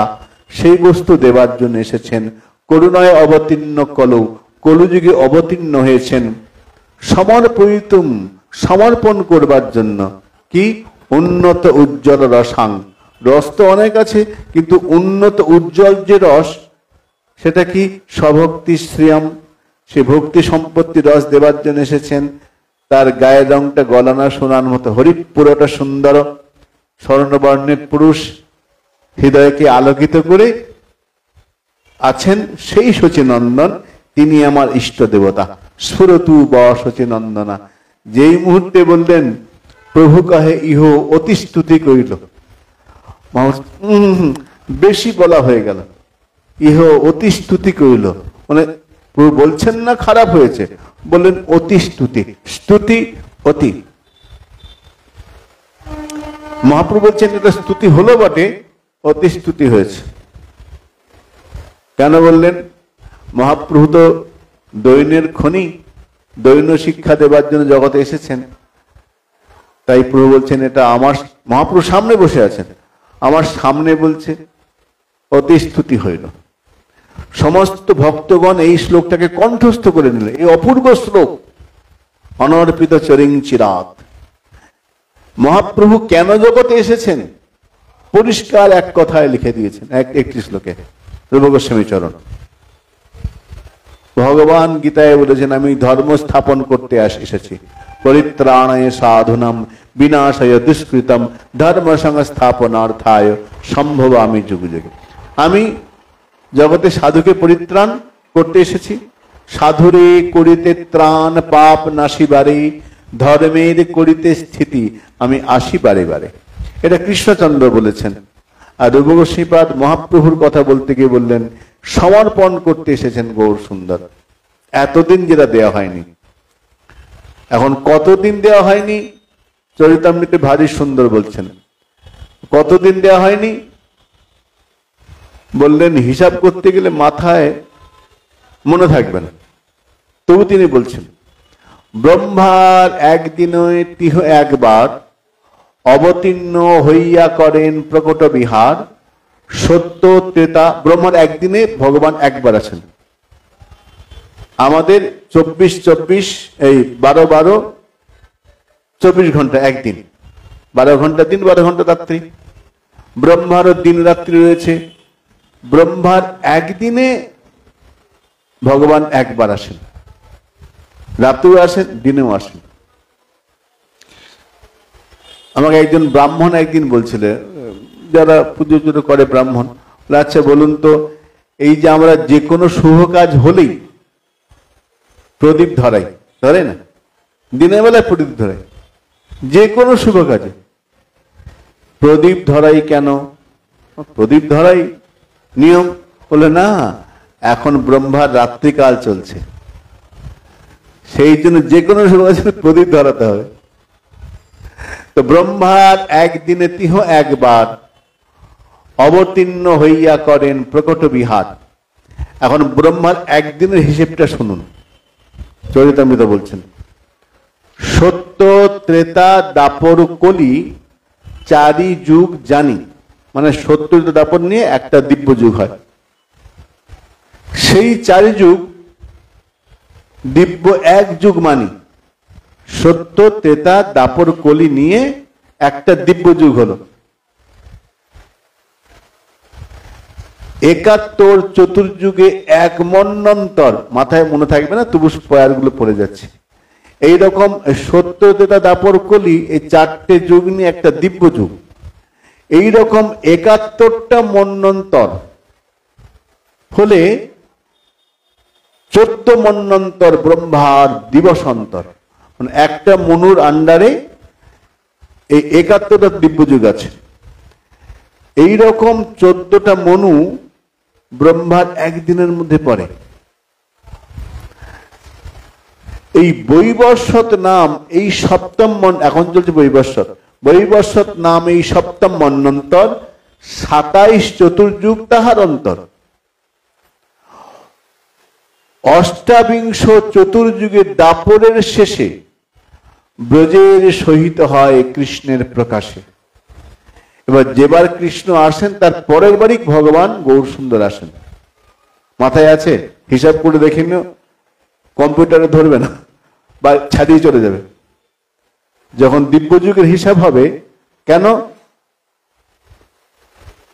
Speaker 1: সেই বস্তু দেবার জন্য এসেছেন। করুণায় অবতীর্ণ কলৌ, কলুযুগে অবতীর্ণ হয়েছেন। সমর্পিতুম, সমর্পণ করবার জন্য। কি? উন্নত উজ্জ্বল রসাং, রস তো অনেক আছে, কিন্তু উন্নত উজ্জ্বল যে রস, সেটা কি? স্বভক্তি শ্রিয়াম, সে ভক্তি সম্পত্তি রস দেবার জন্য এসেছেন। তার গায়ের রংটা গলানা সোনার মতো, হরিপুরটা সুন্দর, স্বর্ণবর্ণের পুরুষ, হৃদয়কে আলোকিত করে আছেন সেই শচীনন্দন, তিনি আমার ইষ্ট দেবতা। স্ফুরতু ব শচীনন্দনা, যেই মুহূর্তে বললেন প্রভু কহে ইহ অতি স্তুতি করিল, বেশি বলা হয়ে গেল, ইহ অতি স্তুতি করিল, মানে প্রভু বলছেন না খারাপ হয়েছে, বললেন অতি স্তুতি, স্তুতি অতি। মহাপ্রভু বলছেন এটা স্তুতি হলো বটে, অতি স্তুতি হয়েছে। কেন বললেন? মহাপ্রভু তো দৈন্যের খনি, দৈন্য শিক্ষা দেবার জন্য জগতে এসেছেন, তাই প্রভু বলছেন এটা আমার, মহাপ্রভু সামনে বসে আছেন, আমার সামনে বলছে অতি স্তুতি হইল। সমস্ত ভক্তগণ এই শ্লোকটাকে কণ্ঠস্থ করে নিল। এই অপূর্ব শ্লোক, অনর্পিত চরিং চিরাত। মহাপ্রভু কেন জগতে এসেছেন পরিষ্কার এক কথায় লিখে দিয়েছেন, একটি শ্লোকে, রূপ গোস্বামী চরণ। ভগবান গীতায় বলেছেন আমি ধর্ম স্থাপন করতে এসেছি, পরিত্রাণায় সাধুনাম বিনাশায় দুষ্কৃতম ধর্ম সংস্থাপনার্থায় সম্ভবামি যুগে যুগে। আমি জগতে সাধুকে পরিত্রাণ করতে এসেছি, সাধুরে করিতে ত্রাণ পাপ নাশিবারে, ধর্মের করিতে স্থিতি আমি আসি বারে বারে। এটা কৃষ্ণচন্দ্র বলেছেন। আর রূপ গোস্বামীপাদ মহাপ্রভুর কথা বলতে গিয়ে বললেন সমর্পণ করতে এসেছেন গৌর সুন্দর। এতদিন যেটা দেওয়া হয়নি, এখন কতদিন দেওয়া হয়নি চরিতামৃতে ভারী সুন্দর বলছেন। কতদিন দেওয়া হয়নি বললেন, হিসাব করতে গেলে মাথায় মনে থাকবে না, তবু তিনি বলছেন ব্রহ্মার একদিনে তিহ একবার অবতীর্ণ হইয়া করেন প্রকট বিহার, সত্য ত্রেতা। ব্রহ্মার একদিনে ভগবান একবার আছেন, আমাদের 24-24 এই 12-12 24 ঘন্টা একদিন, 12 ঘন্টা দিন 12 ঘন্টা রাত্রি। ব্রহ্মারও দিন রাত্রি রয়েছে, ব্রহ্মার একদিনে ভগবান একবার আসেন, রাত্রেও আসেন দিনেও আসেন। আমাকে একজন ব্রাহ্মণ একদিন বলছিলেন, যারা পুজো টুজো করে ব্রাহ্মণ, আচ্ছা বলুন তো এই যে আমরা যে কোনো শুভ কাজ হলেই প্রদীপ ধরাই, ধরে না? দিনের বেলায় প্রদীপ ধরাই, যে কোনো শুভ কাজে প্রদীপ ধরাই কেন? প্রদীপ ধরাই নিয়ম। বলে না, এখন ব্রহ্মার রাত্রিকাল চলছে, সেই জন্য যে কোনো শুভ কাজে প্রদীপ ধরাতে হবে। তো ব্রহ্মার একদিনে তিহ একবার অবতীর্ণ হইয়া করেন প্রকট বিহার। এখন ব্রহ্মার একদিনের হিসেবটা শুনুন, চরিতামৃত বলছেন সত্য ত্রেতা দাপর কলি চারি যুগ জানি, মানে সত্য দাপর নিয়ে একটা দিব্য যুগ হয়, সেই চারি যুগ দিব্য এক যুগ মানি। সত্য ত্রেতা দাপর কলি নিয়ে একটা দিব্য যুগ হলো। 71 চতুর্যুগে এক মন্বন্তর, মাথায় মনে থাকবে না তবু পয়ারগুলো পড়ে যাচ্ছে। এইরকম সত্য ত্রেতা দাপর কলি এই 4টে যুগ নিয়ে একটা দিব্য যুগ। এইরকম 71টা মন্বন্তর হলে 14 মন্বন্তর ব্রহ্মার দিবসন্তর, মানে একটা মনুর আন্ডারে এই 71টা দিব্য যুগ আছে। এইরকম 14টা মনু ব্রহ্মার একদিনের মধ্যে পড়ে। এই বৈবস্বত নাম এই সপ্তম এখন চলছে বৈবস্বত, বৈবস্বত নাম এই সপ্তম মন্বন্তর, 27 চতুর্যুগ তাহার অন্তর। অষ্টাবিংশ চতুর্যুগের দাপরের শেষে ব্রজের সহিত হয় কৃষ্ণের প্রকাশে। এবার যেবার কৃষ্ণ আসেন তার পরের বারই ভগবান গৌর সুন্দর আসেন। মাথায় আছে? হিসাব করে দেখে নিও, কম্পিউটারে ধরবে না বা ছাড়িয়ে চলে যাবে। যখন দিব্য যুগের হিসাব হবে, কেন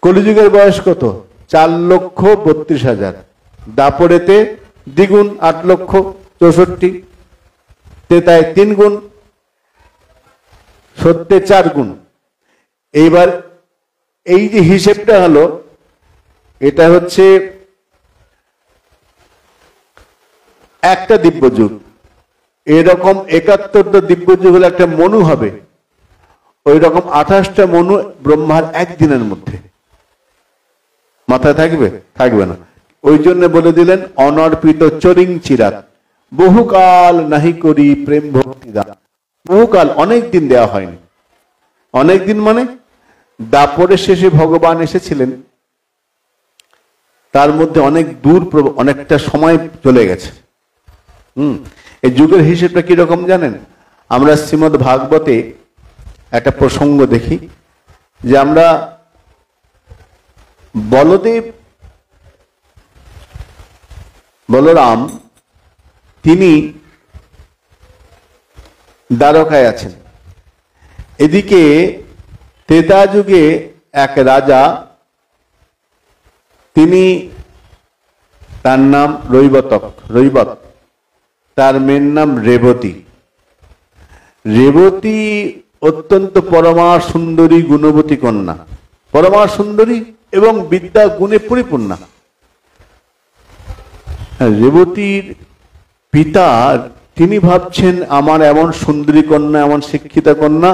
Speaker 1: কলিযুগের বয়স কত? 4,32,000, দাপরেতে দ্বিগুণ 8,64,000, তেতায় 3 গুণ, সত্যে 4 গুণ। এইবার এই যে হিসেবটা হলো, এটা হচ্ছে একটা দিব্যযুগ। এরকম 71টা দিব্যযুগ হলে একটা মনু হবে, ওই রকম 28টা মনু ব্রহ্মার একদিনের মধ্যে। মাথায় থাকবে? থাকবে না। ওই জন্য বলে দিলেন অনর্পিত চরিং চিরাত, বহুকাল নাহি করি প্রেম ভক্তি দান। বহুকাল, অনেক দিন দেওয়া হয়নি। অনেক দিন মানে দাপরের শেষে ভগবান এসেছিলেন, তার মধ্যে অনেক দূর, অনেকটা সময় চলে গেছে। এই যুগের হিসেবটা কিরকম জানেন? আমরা শ্রীমদ্ ভাগবতে একটা প্রসঙ্গ দেখি যে আমরা বলরাম তিনি দ্বারকায় আছেন। এদিকে ত্রেতা যুগে এক রাজা, তিনি, তার নাম রৈবত, তার মেয়ের নাম রেবতী। রেবতী অত্যন্ত পরমা সুন্দরী গুণবতী কন্যা, পরমা সুন্দরী এবং বিদ্যা গুণে পরিপূর্ণা। রেবতীর পিতা, তিনি ভাবছেন আমার এমন সুন্দরী কন্যা, এমন শিক্ষিতা কন্যা,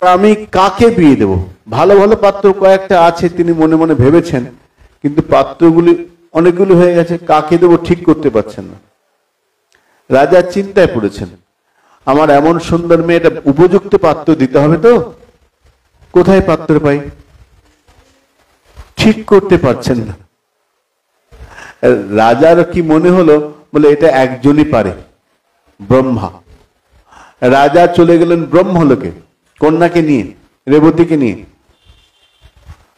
Speaker 1: আমি কাকে বিয়ে দেব? ভালো ভালো পাত্র কয়েকটা আছে তিনি মনে মনে ভেবেছেন, কিন্তু পাত্রগুলি অনেকগুলো হয়ে গেছে, কাকে দেব ঠিক করতে পারছেন না। রাজা চিন্তায় পড়েছেন, আমার এমন সুন্দর মেয়েটা, উপযুক্ত পাত্র দিতে হবে তো, কোথায় পাত্র পাই? ঠিক করতে পারছেন না। রাজার কি মনে হলো, বলে এটা একজনই পারে, ব্রহ্মা। রাজা চলে গেলেন ব্রহ্মলোকে কন্যাকে নিয়ে, রেবতীকে নিয়ে।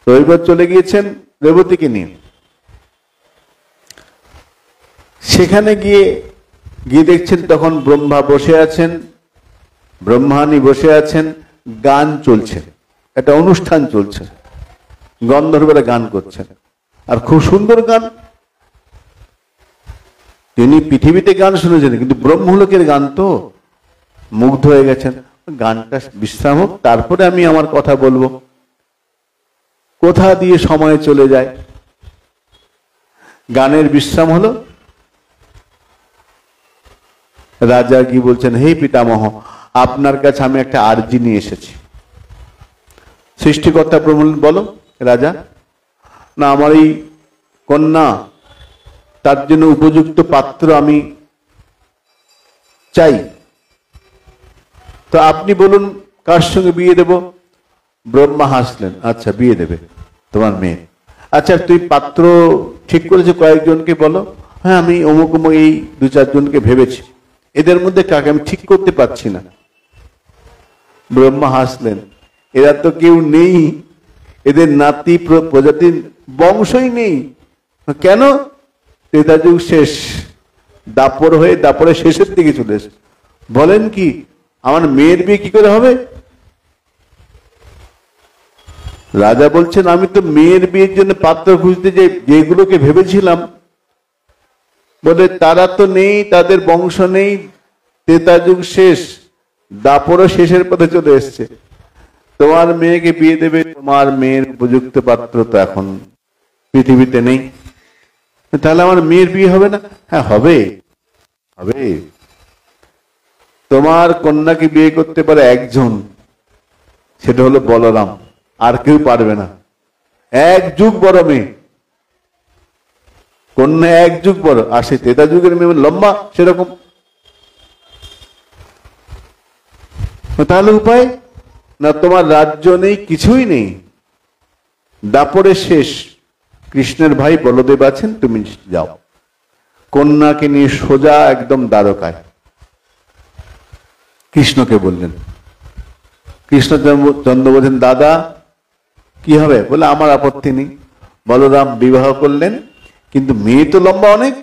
Speaker 1: রৈবত চলে গিয়েছেন রেবতীকে নিয়ে। সেখানে গিয়ে দেখছেন তখন ব্রহ্মা বসে আছেন, ব্রহ্মাণী বসে আছেন, গান চলছে, একটা অনুষ্ঠান চলছে, গন্ধর্বরা গান করছেন, আর খুব সুন্দর গান। তিনি পৃথিবীতে গান শুনেছেন, কিন্তু ব্রহ্মলোকের গান তো মুগ্ধ হয়ে গেছেন। গানটা বিশ্রাম হোক, তারপরে আমি আমার কথা বলবো। কোথা দিয়ে সময় চলে যায়, গানের বিশ্রাম হলো। রাজা কি বলছেন, হে পিতামহ, আপনার কাছে আমি একটা আর্জি নিয়ে এসেছি। সৃষ্টিকর্তা বললেন, বলো রাজা। না, আমার এই কন্যা, তার জন্য উপযুক্ত পাত্র আমি চাই, তো আপনি বলুন কার সঙ্গে বিয়ে দেব? ব্রহ্মা হাসলেন, আচ্ছা বিয়ে দেবে তোমার মেয়ে। আচ্ছা তুই পাত্র ঠিক করেছো কয়েকজনকে বলো। হ্যাঁ, আমি অমুক অমুক এই 2-4 জনকে ভেবেছি, এদের মধ্যে কাকে আমি ঠিক করতে পারছি না। ব্রহ্মা হাসলেন, এরা তো কেউ নেই, এদের নাতি প্রজাতির বংশই নেই। কেন? ত্রেতা যুগ শেষ, দাপর হয়ে দাপরের শেষের দিকে চলে এসে বলেন কি আমার মেয়ের বিয়ে কি করে হবে? রাজা বলছেন, আমি তো মেয়ের বিয়ের জন্য পাত্র খুঁজতে যাই, যেগুলোকে ভেবেছিলাম বলে তারা তো নেই, তাদের বংশ নেই, ত্রেতা যুগ শেষ, দাপরও শেষের পথে চলে এসছে। তোমার মেয়েকে বিয়ে দেবে, তোমার মেয়ের উপযুক্ত পাত্র তো এখন পৃথিবীতে নেই, তাহলে আমার মেয়ের বিয়ে হবে না? হ্যাঁ হবে, হবে। তোমার কন্যাকে বিয়ে করতে পারে একজন, সেটা হলো বলরাম, আর কেউ পারবে না। 1 যুগ বড় মেয়ে, কন্যা 1 যুগ বড়, আর সে ত্রেতা যুগের মেয়ে লম্বা সেরকম। তাহলে উপায় না, তোমার রাজ্য নেই, কিছুই নেই, দাপরের শেষ, কৃষ্ণের ভাই বলদেব আছেন, তুমি যাও কন্যাকে নিয়ে সোজা একদম দ্বারকায়। কৃষ্ণকে বললেন, কৃষ্ণচন্দ্র বলছেন, দাদা কি হবে? বলে আমার আপত্তি নেই। বলরাম বিবাহ করলেন, কিন্তু মেয়ে তো লম্বা অনেক,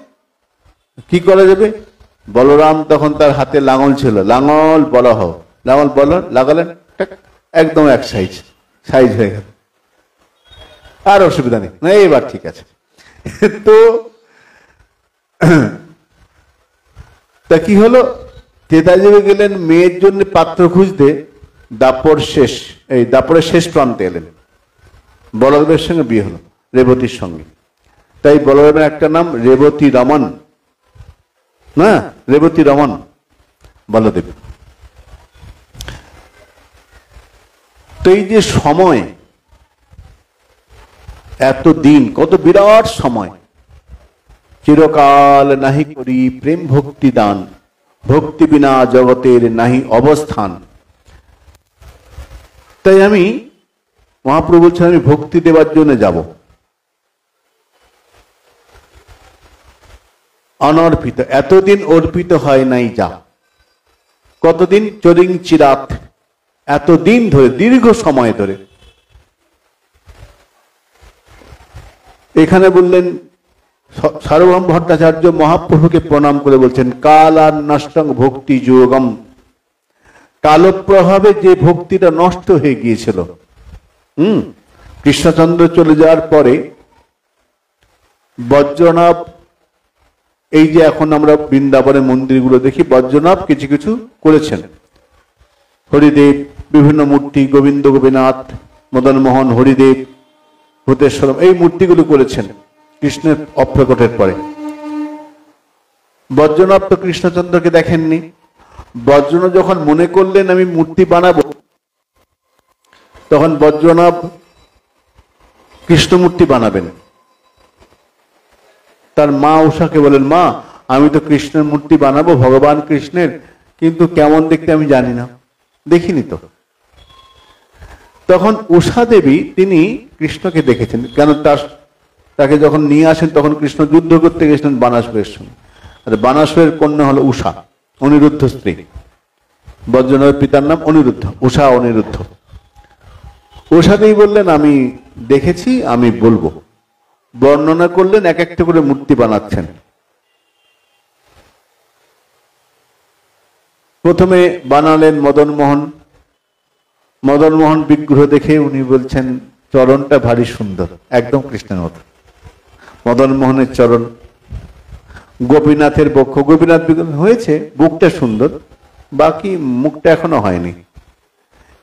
Speaker 1: কি করা যাবে? বলরাম তখন তার হাতে লাঙল ছিল, লাঙল বলহ, লাঙল বল লাগালেন, একদম এক সাইজ হয়ে গেল, আর অসুবিধা নেই, না এবার ঠিক আছে। তো তা কি হলো, ত্রেতা যুগে গেলেন মেয়ের জন্য পাত্র খুঁজতে, দাপরের শেষ প্রান্তে এলেন, বলদেবের সঙ্গে বিয়ে হলো রেবতীর সঙ্গে। তাই বলরামের একটা নাম রেবতী রমন, না রেবতী রমন বলদেব। তো এই যে সময়, এত দিন, কত বিরাট সময়, চিরকাল নাহি করি প্রেম ভক্তি দান, ভক্তি বিনা জগতের নাহি অবস্থান। তাই আমি, মহাপ্রভু বলছেন, আমি ভক্তি দেওয়ার জন্য যাব। অনর্পিত, এতদিন অর্পিত হয় নাই যা। কতদিন? চরিং চিরাত, এতদিন ধরে, দীর্ঘ সময় ধরে। এখানে বললেন, সার্বভৌম ভট্টাচার্য মহাপ্রভুকে প্রণাম করে বলছেন, কাল আর নষ্টং ভক্তি যোগম, কালপ্রভাবে যে ভক্তিটা নষ্ট হয়ে গিয়েছিল। কৃষ্ণচন্দ্র চলে যাওয়ার পরে বজ্রনাভ, এই যে এখন আমরা বৃন্দাবনের মন্দিরগুলো দেখি, বজ্রনাভ কিছু কিছু করেছেন। হরিদেব, বিভিন্ন মূর্তি, গোবিন্দ গোপীনাথ, মদন মোহন, হরিদেব, ভূতেশ্বরম, এই মূর্তিগুলো করেছেন কৃষ্ণের অপ্রকটের পরে। বজ্রনাভ তো কৃষ্ণচন্দ্রকে দেখেননি। বজ্রনাভ যখন মনে করলেন আমি মূর্তি বানাবো, তখন বজ্রনাভ কৃষ্ণ মূর্তি বানাবেন। তার মা উষাকে বলেন, মা আমি তো কৃষ্ণের মূর্তি বানাবো, ভগবান কৃষ্ণের, কিন্তু কেমন দেখতে আমি জানি না, দেখিনি তো। তখন উষা দেবী তিনি কৃষ্ণকে দেখেছেন, কেন তাকে যখন নিয়ে আসেন তখন কৃষ্ণ যুদ্ধ করতে গেছিলেন বানাসুরের সঙ্গে। আর বানাসুরের কন্যা হলো উষা, অনিরুদ্ধ স্ত্রী। বজ্রনাভের পিতার নাম অনিরুদ্ধ, উষা অনিরুদ্ধ। উষা দেবী বললেন আমি দেখেছি, আমি বলবো। বর্ণনা করলেন, এক একটা করে মূর্তি বানাচ্ছেন। প্রথমে বানালেন মদন মোহন। মদন মোহন বিগ্রহ দেখে উনি বলছেন চরণটা ভারী সুন্দর, একদম কৃষ্ণের মতো মদন মোহনের চরণ। গোপীনাথের বক্ষ, গোপীনাথ বিগ্রহ হয়েছে, বুকটা সুন্দর, বাকি মুখটা এখনো হয়নি।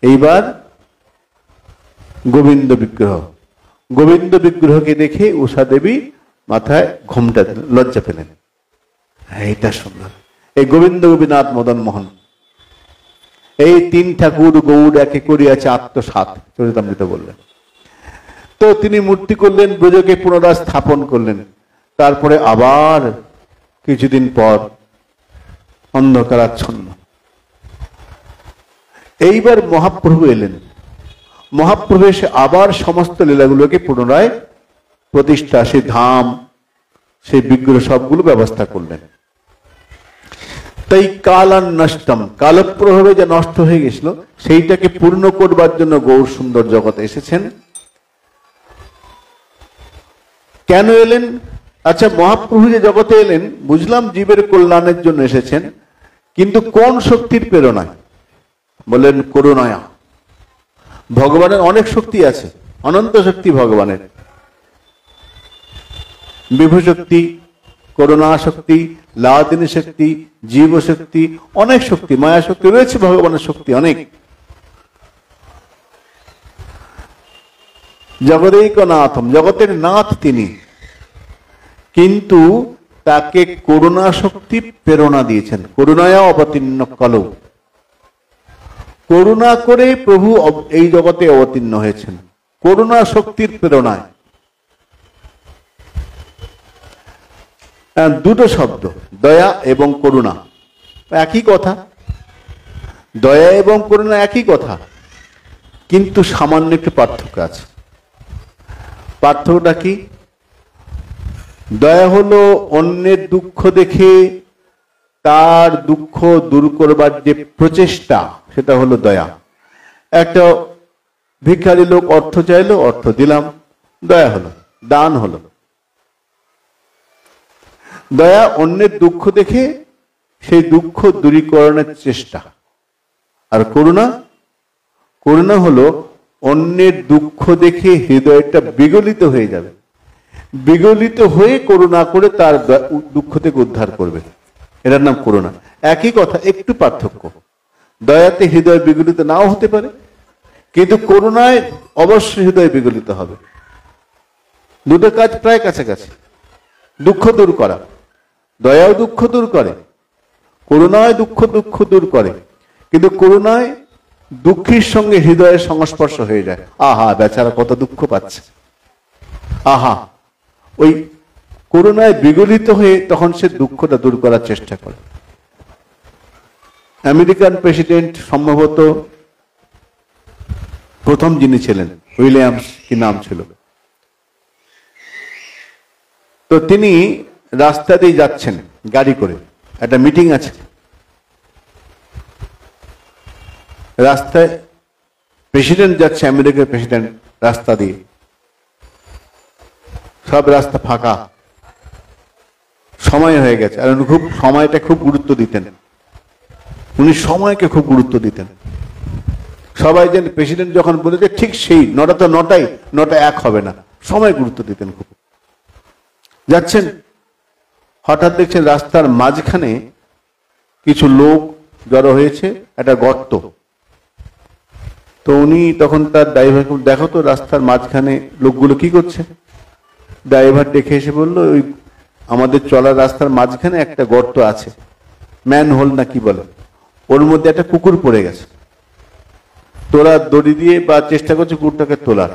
Speaker 1: এইবার গোবিন্দ বিগ্রহ, গোবিন্দ বিগ্রহকে দেখে উষা দেবী মাথায় ঘোমটা দিলেন, লজ্জা পেলেন, এইটা সুন্দর। এই গোবিন্দ গোপীনাথ মদন মোহন, এই তিন ঠাকুর গৌড় একে করিয়াছে আত্মসাৎ, চরিতামৃত বললেন। তো তিনি মূর্তি করলেন, ব্রজকে পুনরায় স্থাপন করলেন। তারপরে আবার কিছুদিন পর অন্ধকারাচ্ছন্ন। এইবার মহাপ্রভু এলেন। মহাপ্রভু এসে আবার সমস্ত লীলাগুলোকে পুনরায় প্রতিষ্ঠা, সেই ধাম, সেই বিগ্রহ সবগুলো ব্যবস্থা করলেন। তাই কাল আর নষ্টম, কালপ্রভাবে যা নষ্ট হয়ে গেছিল সেইটাকে পূর্ণ করবার জন্য গৌর সুন্দর জগতে এসেছেন। কেন এলেন? আচ্ছা, মহাপ্রভু যে জগতে এলেন, বুঝলাম জীবের কল্যাণের জন্য এসেছেন, কিন্তু কোন শক্তির প্রেরণায়? বললেন করুণায়া। ভগবানের অনেক শক্তি আছে, অনন্ত শক্তি ভগবানের, বিভু শক্তি, করুণা শক্তি, লাদিনী শক্তি, জীব শক্তি, অনেক শক্তি, মায়া শক্তি রয়েছে, ভগবানের শক্তি অনেক। জগদেক নাথম, জগতের নাথ তিনি, কিন্তু তাকে করুণা শক্তি প্রেরণা দিয়েছেন। করুণায়া অবতীর্ণ কলৌ, করুণা করে প্রভু এই জগতে অবতীর্ণ হয়েছেন, করুণা শক্তির প্রেরণায়। দুটো শব্দ, দয়া এবং করুণা, একই কথা। দয়া এবং করুণা একই কথা, কিন্তু সামান্য একটু পার্থক্য আছে। পার্থক্যটা কি? দয়া হলো অন্যের দুঃখ দেখে তার দুঃখ দূর করবার যে প্রচেষ্টা, সেটা হলো দয়া। একটা ভিখারি লোক অর্থ চাইলো, অর্থ দিলাম, দয়া হলো, দান হলো। দয়া অন্যের দুঃখ দেখে সেই দুঃখ দূরীকরণের চেষ্টা। আর করুণা, করুণা হলো অন্যের দুঃখ দেখে হৃদয়টা বিগলিত হয়ে যাবে, বিগলিত হয়ে করুণা করে তার দুঃখ থেকে উদ্ধার করবে, এটার নাম করুণা। একই কথা, একটু পার্থক্য। দয়াতে হৃদয় বিগলিত নাও হতে পারে, কিন্তু করুণায় অবশ্যই হৃদয় বিগলিত হবে। দুটো কাজ প্রায় কাছাকাছি। দুঃখ দূর করা, দয়াও দুঃখ দূর করে, করুণায় দুঃখ দূর করে, কিন্তু করুণায় দুঃখীর সঙ্গে হৃদয়ের সংস্পর্শ হয়ে যায়। আহা, বেচারা কত দুঃখ পাচ্ছে, আহা, ওই করুণায় বিগলিত হয়ে তখন সে দুঃখটা দূর করার চেষ্টা করে। আমেরিকান প্রেসিডেন্ট সম্ভবত প্রথম যিনি ছিলেন, উইলিয়ামস কি নাম ছিল, তো তিনি রাস্তা দিয়ে যাচ্ছেন গাড়ি করে, একটা মিটিং আছে রাস্তায়, প্রেসিডেন্ট যাচ্ছে, আমেরিকার প্রেসিডেন্ট রাস্তা দিয়ে, সব রাস্তা ফাঁকা, সময় হয়ে গেছে। আর উনি খুব সময়টা খুব গুরুত্ব দিতেন, উনি সময়কে খুব গুরুত্ব দিতেন। সবাই যেন প্রেসিডেন্ট যখন বলেছে ঠিক সেই 9টা তো 9টাই, 9টা 1 হবে না, সময় গুরুত্ব দিতেন খুব। যাচ্ছেন, হঠাৎ দেখছেন রাস্তার মাঝখানে কিছু লোক জড়ো হয়েছে, একটা গর্ত। তো উনি তখন তার ড্রাইভারকে, দেখো তো রাস্তার মাঝখানে লোকগুলো কি করছে। ড্রাইভার দেখে এসে বলল, ওই আমাদের চলার রাস্তার মাঝখানে একটা গর্ত আছে, ম্যান হোল না কি বলে, ওর মধ্যে একটা কুকুর পড়ে গেছে। তোরা দড়ি দিয়ে বা চেষ্টা করছে কুকুরটাকে তোলার,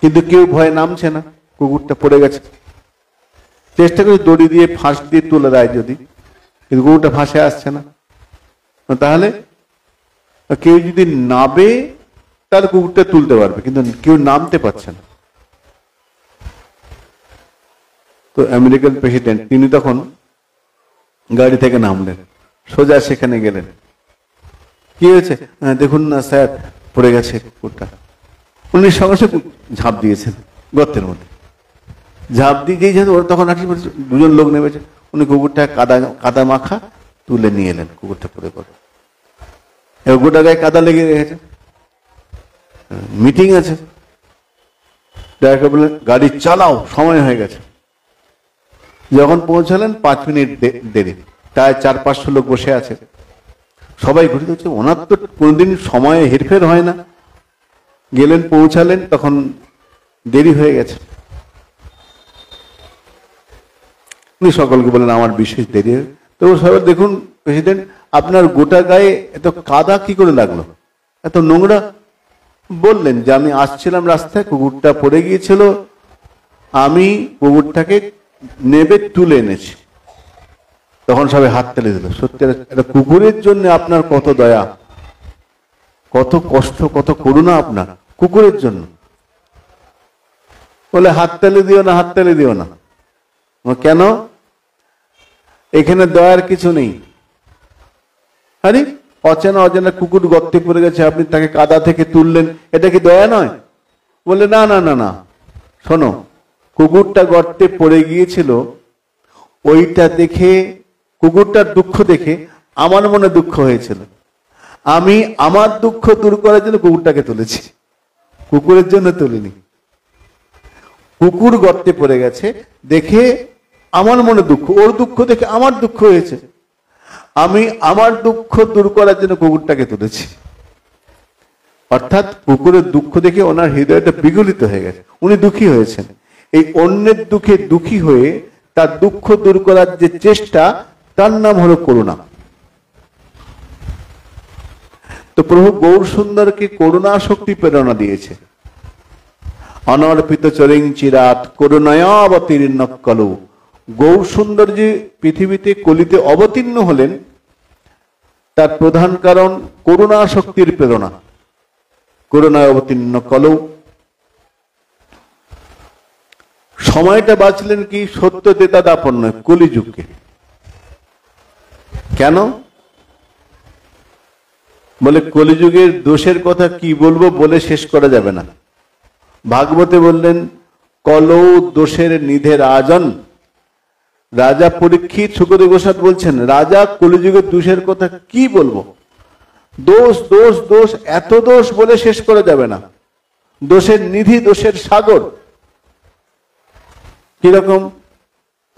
Speaker 1: কিন্তু কেউ ভয়ে নামছে না, কুকুরটা পড়ে গেছে। চেষ্টা করছে দড়ি দিয়ে ফাঁস দিয়ে তুলে দেয় যদি, কিন্তু কুকুরটা ফাঁসে আসছে না। তাহলে কেউ যদি নামে তাহলে কুকুরটা তুলতে পারবে, কিন্তু কেউ নামতে পারছে না। তো আমেরিকান প্রেসিডেন্ট তিনি তখন গাড়ি থেকে নামলেন, সোজা সেখানে গেলেন। কি হয়েছে? দেখুন না স্যার, পড়ে গেছে কুকুরটা। উনি সঙ্গে সঙ্গে ঝাঁপ দিয়েছেন গর্তের মধ্যে, ঝাঁপ দিয়ে যেহেতু ওরা তখন আসি দুজন লোক নেমেছে, উনি কুকুরটা কাদা মাখা তুলে নিয়ে এলেন, কুকুরটা পড়ে পড়ে গোটা গায়ে কাদা লেগে গেছে। মিটিং আছে, ড্রাইভার বললেন গাড়ি চালাও, সময় হয়ে গেছে। যখন পৌঁছালেন 5 মিনিট দেরি, প্রায় 400-500 লোক বসে আছে, সবাই ঘুরে দিচ্ছে। ওনার তো কোনদিন সময়ে হেরফের হয় না। গেলেন, পৌঁছালেন, তখন দেরি হয়ে গেছে। উনি সকলকে বলেন আমার বিশেষ দেরি হয়ে। তো সবাই, দেখুন প্রেসিডেন্ট, আপনার গোটা গায়ে এত কাদা কি করে লাগলো, এত নোংরা? বললেন যে আমি আসছিলাম রাস্তায়, কুকুরটা পড়ে গিয়েছিল, আমি কুকুরটাকে নেবে তুলে এনেছি। তখন সবাই হাত তালি দিল। সত্যি একটা কুকুরের জন্য আপনার কত দয়া, কত কষ্ট, কত করুণা আপনার কুকুরের জন্য। বলে হাত তালি দিও না, হাত তালি দিও না। কেন? এখানে দয়ার কিছু নেই। আরে অচেনা অচেনা কুকুর গর্তে পড়ে গেছে, আপনি তাকে কাদা থেকে তুললেন, এটা কি দয়া নয়? বলে না না না না, শোনো, কুকুরটা গর্তে পড়ে গিয়েছিল, ওইটা দেখে, কুকুরটার দুঃখ দেখে আমার মনে দুঃখ হয়েছিল, আমি আমার দুঃখ দূর করার জন্য কুকুরটাকে তুলেছি, কুকুরের জন্য তুলিনি। কুকুর গর্তে পড়ে গেছে দেখে আমার মনে দুঃখ, ওর দুঃখ দেখে আমার দুঃখ হয়েছে, আমি আমার দুঃখ দূর করার জন্য কুকুরটাকে তুলেছি। অর্থাৎ কুকুরের দুঃখ দেখে ওনার হৃদয়টা বিগলিত হয়ে গেছে, উনি দুঃখী হয়েছেন। এই অন্যের দুঃখে দুঃখী হয়ে তার দুঃখ দূর করার যে চেষ্টা, তার নাম হলো করুণা। তো প্রভু গৌর সুন্দরকে করুণা শক্তি প্রেরণা দিয়েছে। অনর্পিত চরিং চিরাত করুণায়াবতীর্ণ কলু। গৌর সুন্দর যে পৃথিবীতে কলিতে অবতীর্ণ হলেন, তার প্রধান কারণ করুণা শক্তির প্রেরণা। করুণায় অবতীর্ণ কলু। সময়টা বাঁচলেন কি সত্য দেতা দাপন্ন কলিযুগকে। কেন? বলে কলিযুগের দোষের কথা কি বলবো, বলে শেষ করা যাবে না। ভাগবতে বললেন কলৌ দোষের নিধের আজন। রাজা পরীক্ষিত সুখদেব গোস্বামী বলছেন, রাজা কলিযুগের দোষের কথা কি বলবো, দোষ দোষ দোষ, এত দোষ বলে শেষ করা যাবে না। দোষের নিধি, দোষের সাগর। কিরকম?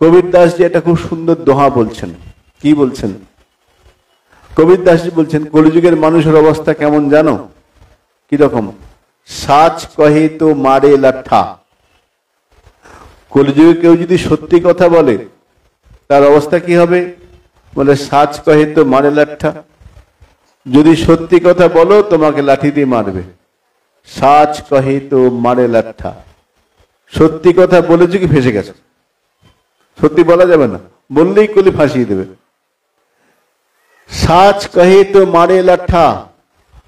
Speaker 1: কবির দাস জি একটা খুব সুন্দর দোহা বলছেন। কি বলছেন? কবির দাসজি বলছেন কলিযুগের মানুষের অবস্থা কেমন জানো? কিরকম? সাচ কহে তো মারে লাঠা। কলিযুগে কেউ যদি সত্যি কথা বলে তার অবস্থা কি হবে? বলে সাচ কহে তো মারে লাঠা। যদি সত্যি কথা বলো তোমাকে লাঠি দিয়ে মারবে। সাচ কহে তো মারে লাঠা। সত্যি কথা বলেছো কি ফেসে গেছে, সত্যি বলা যাবে না, বললেই কলি ফাঁসিয়ে দেবে। সাচ কহে তো মারে লাঠা।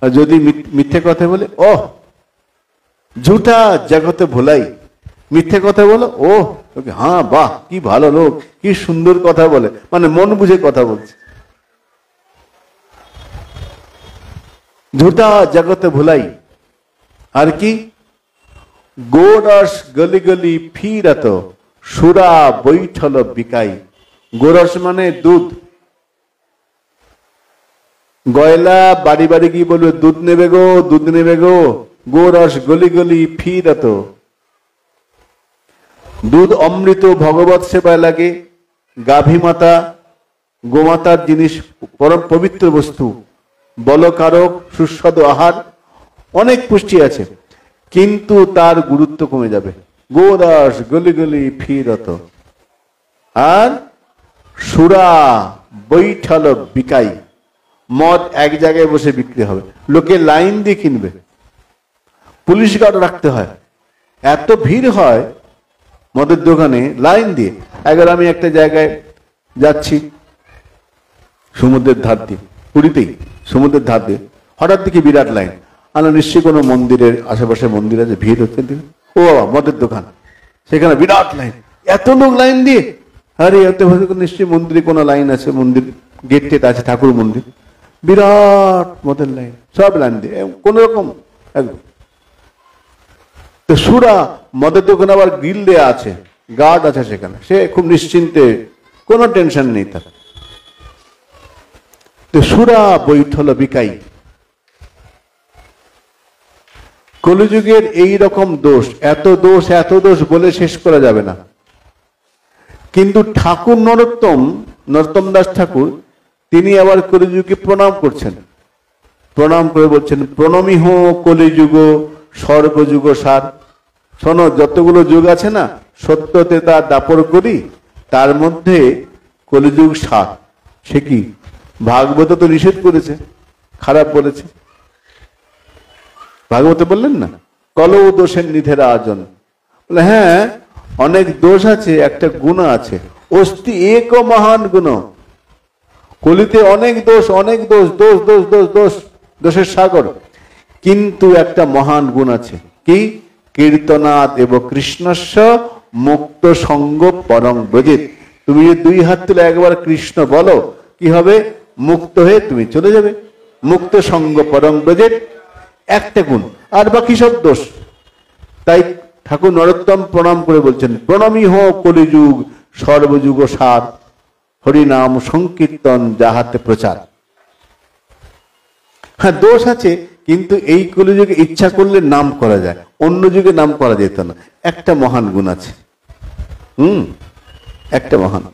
Speaker 1: আর যদি মিথ্যে কথা বলে, ও ঝুঠা জগতে ভোলাই। মিথ্যে কথা বলো, ও হ্যাঁ বাহ কি ভালো লোক, কি সুন্দর কথা বলে, মানে মন বুঝে কথা বলছে। ঝুঠা জগতে ভোলাই। আর কি? গোরস গলি গলি ফিরত সুরা বৈঠল বিকাই। গোরস মানে দুধ। গয়লা বাড়ি বাড়ি গিয়ে বলবে দুধ নেবে গো, দুধ নেবে গো। গোরস গলি গলি ফিরত। দুধ অমৃত ভগবত সেবায় লাগে। গাভী মাতা গোমাতার জিনিস, পরম পবিত্র বস্তু, বলকারক, সুস্বাদু আহার, অনেক পুষ্টি আছে, কিন্তু তার গুরুত্ব কমে যাবে। গোরস গলি গলি ফিরত। আর সুরা বৈঠল বিকাই। মদ এক জায়গায় বসে বিক্রি হবে, লোকে লাইন দিয়ে কিনবে, পুলিশ গার্ড রাখতে হয়, এত ভিড় হয় মদের দোকানে লাইন দিয়ে। একবার আমি একটা জায়গায় যাচ্ছি সমুদ্রের ধার দিয়ে, পুরীতেই সমুদ্রের ধার দিয়ে, হঠাৎ দেখি বিরাট লাইন। আমরা নিশ্চয়ই কোনো মন্দিরের আশেপাশে মন্দির আছে, ভিড় হচ্ছে, ও বাবা মদের দোকান, সেখানে বিরাট লাইন, এত লোক লাইন দিয়ে। আরে এত নিশ্চয়ই মন্দিরে কোনো লাইন আছে, মন্দির গেট টেট আছে, ঠাকুর মন্দির, বিরাট মদের লাইন, সব লাইন দিয়ে কোন রকম একদম। তো সুরা মদের দোকানে আবার গ্রিল দেয়া আছে, গার্ড আছে সেখানে, সে খুব নিশ্চিন্তে, কোনো টেনশন নেই তার। তো সুরা বৈঠল বিকাই। কলিযুগের এই রকম দোষ, এত দোষ, এত দোষ বলে শেষ করা যাবে না। কিন্তু ঠাকুর নরোত্তম দাস ঠাকুর, তিনি আবার কলিযুগকে প্রণাম করছেন, প্রণাম করে বলছেন প্রণমিহ কলিযুগ সর্বযুগ সার। শোনো, যতগুলো যুগ আছে না, সত্য তেতা দাপর করি, তার মধ্যে কলিযুগ সার। সে কি? ভাগবত তো নিষেধ করেছে, খারাপ বলেছে। ভাগবতে বললেন না, কলৌ দোষের নিধেরা আজন। বলে হ্যাঁ, অনেক দোষ আছে, একটা গুণ আছে, অস্তি এক মহান গুণ। কলিতে অনেক দোষ, অনেক দোষ, দোষ দোষ দোষ দোষ, দোষের সাগর, কিন্তু একটা মহান গুণ আছে। কি? কীর্তনাদ এব কৃষ্ণস্য মুক্ত সঙ্গ পরং ব্রজিত। তুমি যদি দুই হাত তুলে একবার কৃষ্ণ বলো, কি হবে? মুক্ত হয়ে তুমি চলে যাবে। মুক্ত সঙ্গ পরং ব্রজিত, একটা গুণ, আর বাকি সব দোষ। তাই ঠাকুর নরোত্তম প্রণাম করে বলছেন প্রণমী হো কলিযুগ সর্বযুগ সার, হরিনাম সংকীর্তন যাহাতে প্রচার। হ্যাঁ, দোষ আছে, কিন্তু এই কলিযুগে ইচ্ছা করলে নাম করা যায়, অন্য যুগে নাম করা যেত না। একটা মহান গুণ আছে, একটা মহান।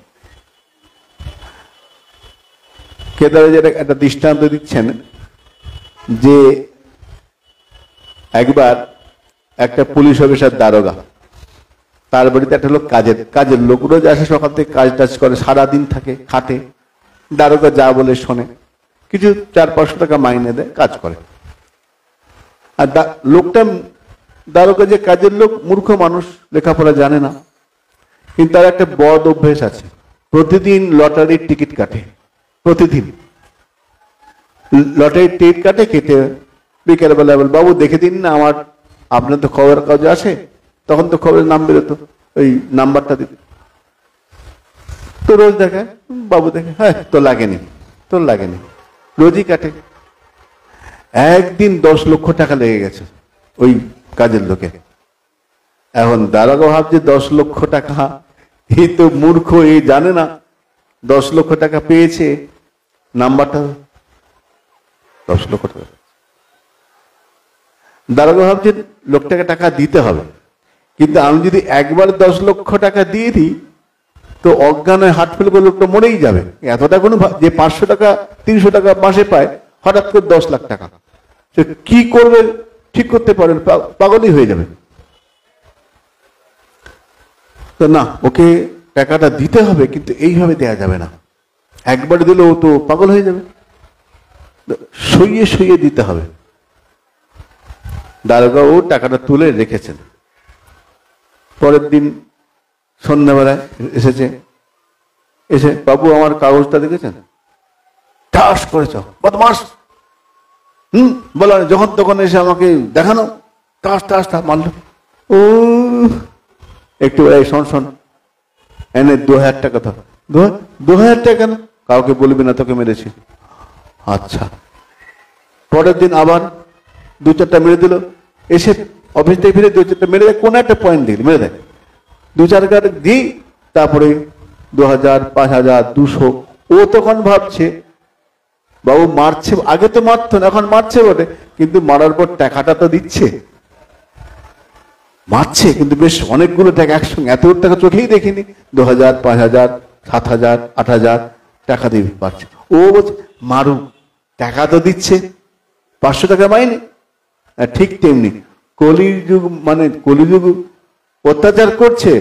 Speaker 1: কেদারে যেটা একটা দৃষ্টান্ত দিচ্ছেন, যে একবার একটা পুলিশ অফিসার দারোগা, তার বাড়িতে একটা লোক কাজের লোক, রোজ আসে, সকাল থেকে কাজ টাজ করে, সারাদিন থাকে, খাটে, দারোগা যা বলে শোনে, কিছু 400-500 টাকা মাইনে দেয়, কাজ করে। আর লোকটা, দারোগা যে কাজের লোক, মূর্খ মানুষ, লেখাপড়া জানে না, কিন্তু তার একটা বদ অভ্যেস আছে, প্রতিদিন লটারির টিকিট কাটে। প্রতিদিন লটারির টিকিট কাটে, কেটে বিকেলবেলা বল, বাবু দেখে দিন না, আপনার তো খবরের কাগজে আসে, তখন তো খবরের নাম বেরোতো, ওই নাম্বারটা দিতে। তো রোজ দেখে, বাবু দেখে, হ্যাঁ তোর লাগেনি, তোর লাগেনি, রোজই কাটে। একদিন 10 লক্ষ টাকা লেগে গেছে ওই কাজের লোকে। এখন দারোগা ভাবছে 10 লক্ষ টাকা, এই তো মূর্খ, এই জানে না 10 লক্ষ টাকা পেয়েছে, নাম্বারটা 10 লক্ষ টাকা। দারোগা ভাবছে লোকটাকে টাকা দিতে হবে, কিন্তু আমি যদি একবার 10 লক্ষ টাকা দিয়ে দিই, তো অজ্ঞান হয়ে হার্ট ফেল করে লোকটা মরেই যাবে। এতটা কোনো যে 500 টাকা 300 টাকা মাসে পায়, হঠাৎ করে 10 লাখ টাকা, সে কি করবে ঠিক করতে পারেন? পাগলই হয়ে যাবে। তো না, ওকে টাকাটা দিতে হবে, কিন্তু এইভাবে দেয়া যাবে না। একবার দিলে ও তো পাগল হয়ে যাবে, সইয়ে সইয়ে দিতে হবে। দারোগা ও টাকাটা তুলে রেখেছেন। পরের দিন সন্ধ্যাবেলায় এসেছে, এসে বাবু আমার কাগজটা দেখেছেন? ঠাস করেছ, বদমাস। বলো, যখন তখন এসে আমাকে দেখানো, টাস টাস টাস মারলো। ও একটু শোন শোন, এনে 2000 টাকা ধর। 2000 টাকা কেন? কাউকে বলবি না তোকে মেরেছি। আচ্ছা। পরের দিন আবার 2-4টা মেরে দিল। এসে অফিস থেকে ফিরে 2-4টা মেরে দেয়, কোন একটা পয়েন্ট দিল, মেরে দেয়। 2-4 টাকা দিই, তারপরে 2000, 5000, 200। ও তখন ভাবছে বাবু মারছে, আগে তো মারতো না, এখন মারছে বটে, কিন্তু মারার পর টাকাটা তো দিচ্ছে। মারছে কিন্তু বেশ অনেকগুলো টাকা একসঙ্গে, এত টাকা চোখেই দেখিনি। 2000, 5000, 7000, 8000 টাকা দিয়ে পাচ্ছে। ও বলছে মারু, টাকা তো দিচ্ছে, 500 টাকা মাইনে। ঠিক তেমনি কলিযুগ, মানে কলিযুগ অত্যাচার করছে,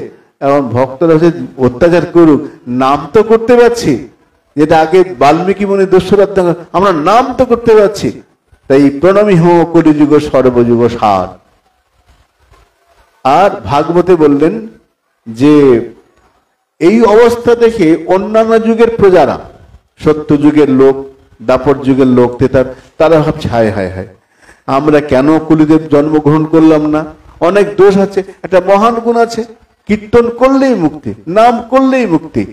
Speaker 1: এবং ভক্তরা হচ্ছে অত্যাচার করুক, নাম তো করতে পারছি। যেটা আগে বাল্মীকি মুনি দস্যুরাধ্যান, আমরা নাম তো করতে পারছি। তাই প্রণমী হো কলিযুগ সর্বযুগ সার। আর ভাগবতে বললেন যে এই অবস্থা দেখে অন্যান্য যুগের প্রজারা, সত্য যুগের লোক, দাপর যুগের লোক, তারা ভাবছে হায় হায় হায়, আমরা কেন কলিদেব জন্মগ্রহণ করলাম না? অনেক দোষ আছে, একটা মহান গুণ আছে, কীর্তন করলেই মুক্তি, নাম করলেই মুক্তি।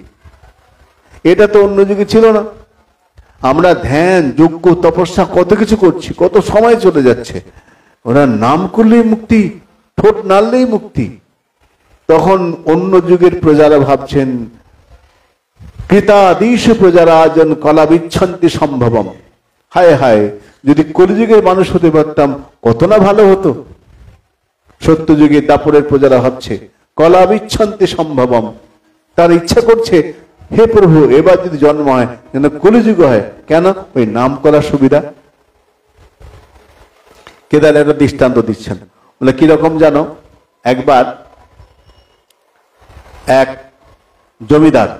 Speaker 1: এটা তো অন্য যুগে ছিল না। আমরা ধ্যান, যজ্ঞ, তপস্যা কত কিছু করছি, কত সময় চলে যাচ্ছে, ওরা নাম করলেই মুক্তি, ঠোঁট নাড়লেই মুক্তি। তখন অন্য যুগের প্রজারা ভাবছেন কৃতাদিশ প্রজারাজন কলা বিচ্ছন্তি সম্ভবম। হায় হায়, যদি কলিযুগের মানুষ হতে পারতাম কত না ভালো হতো। সত্য যুগে দাপরের প্রজারা ভাবছে কলা বিচ্ছন্তি সম্ভবম, তার ইচ্ছা করছে হে প্রভু এবার যদি জন্ম হয় যেন কলিযুগ হয়। কেন? ওই নাম করার সুবিধা। কেদার একটা দৃষ্টান্ত দিচ্ছেন, বলে কিরকম জানো, একবার এক জমিদার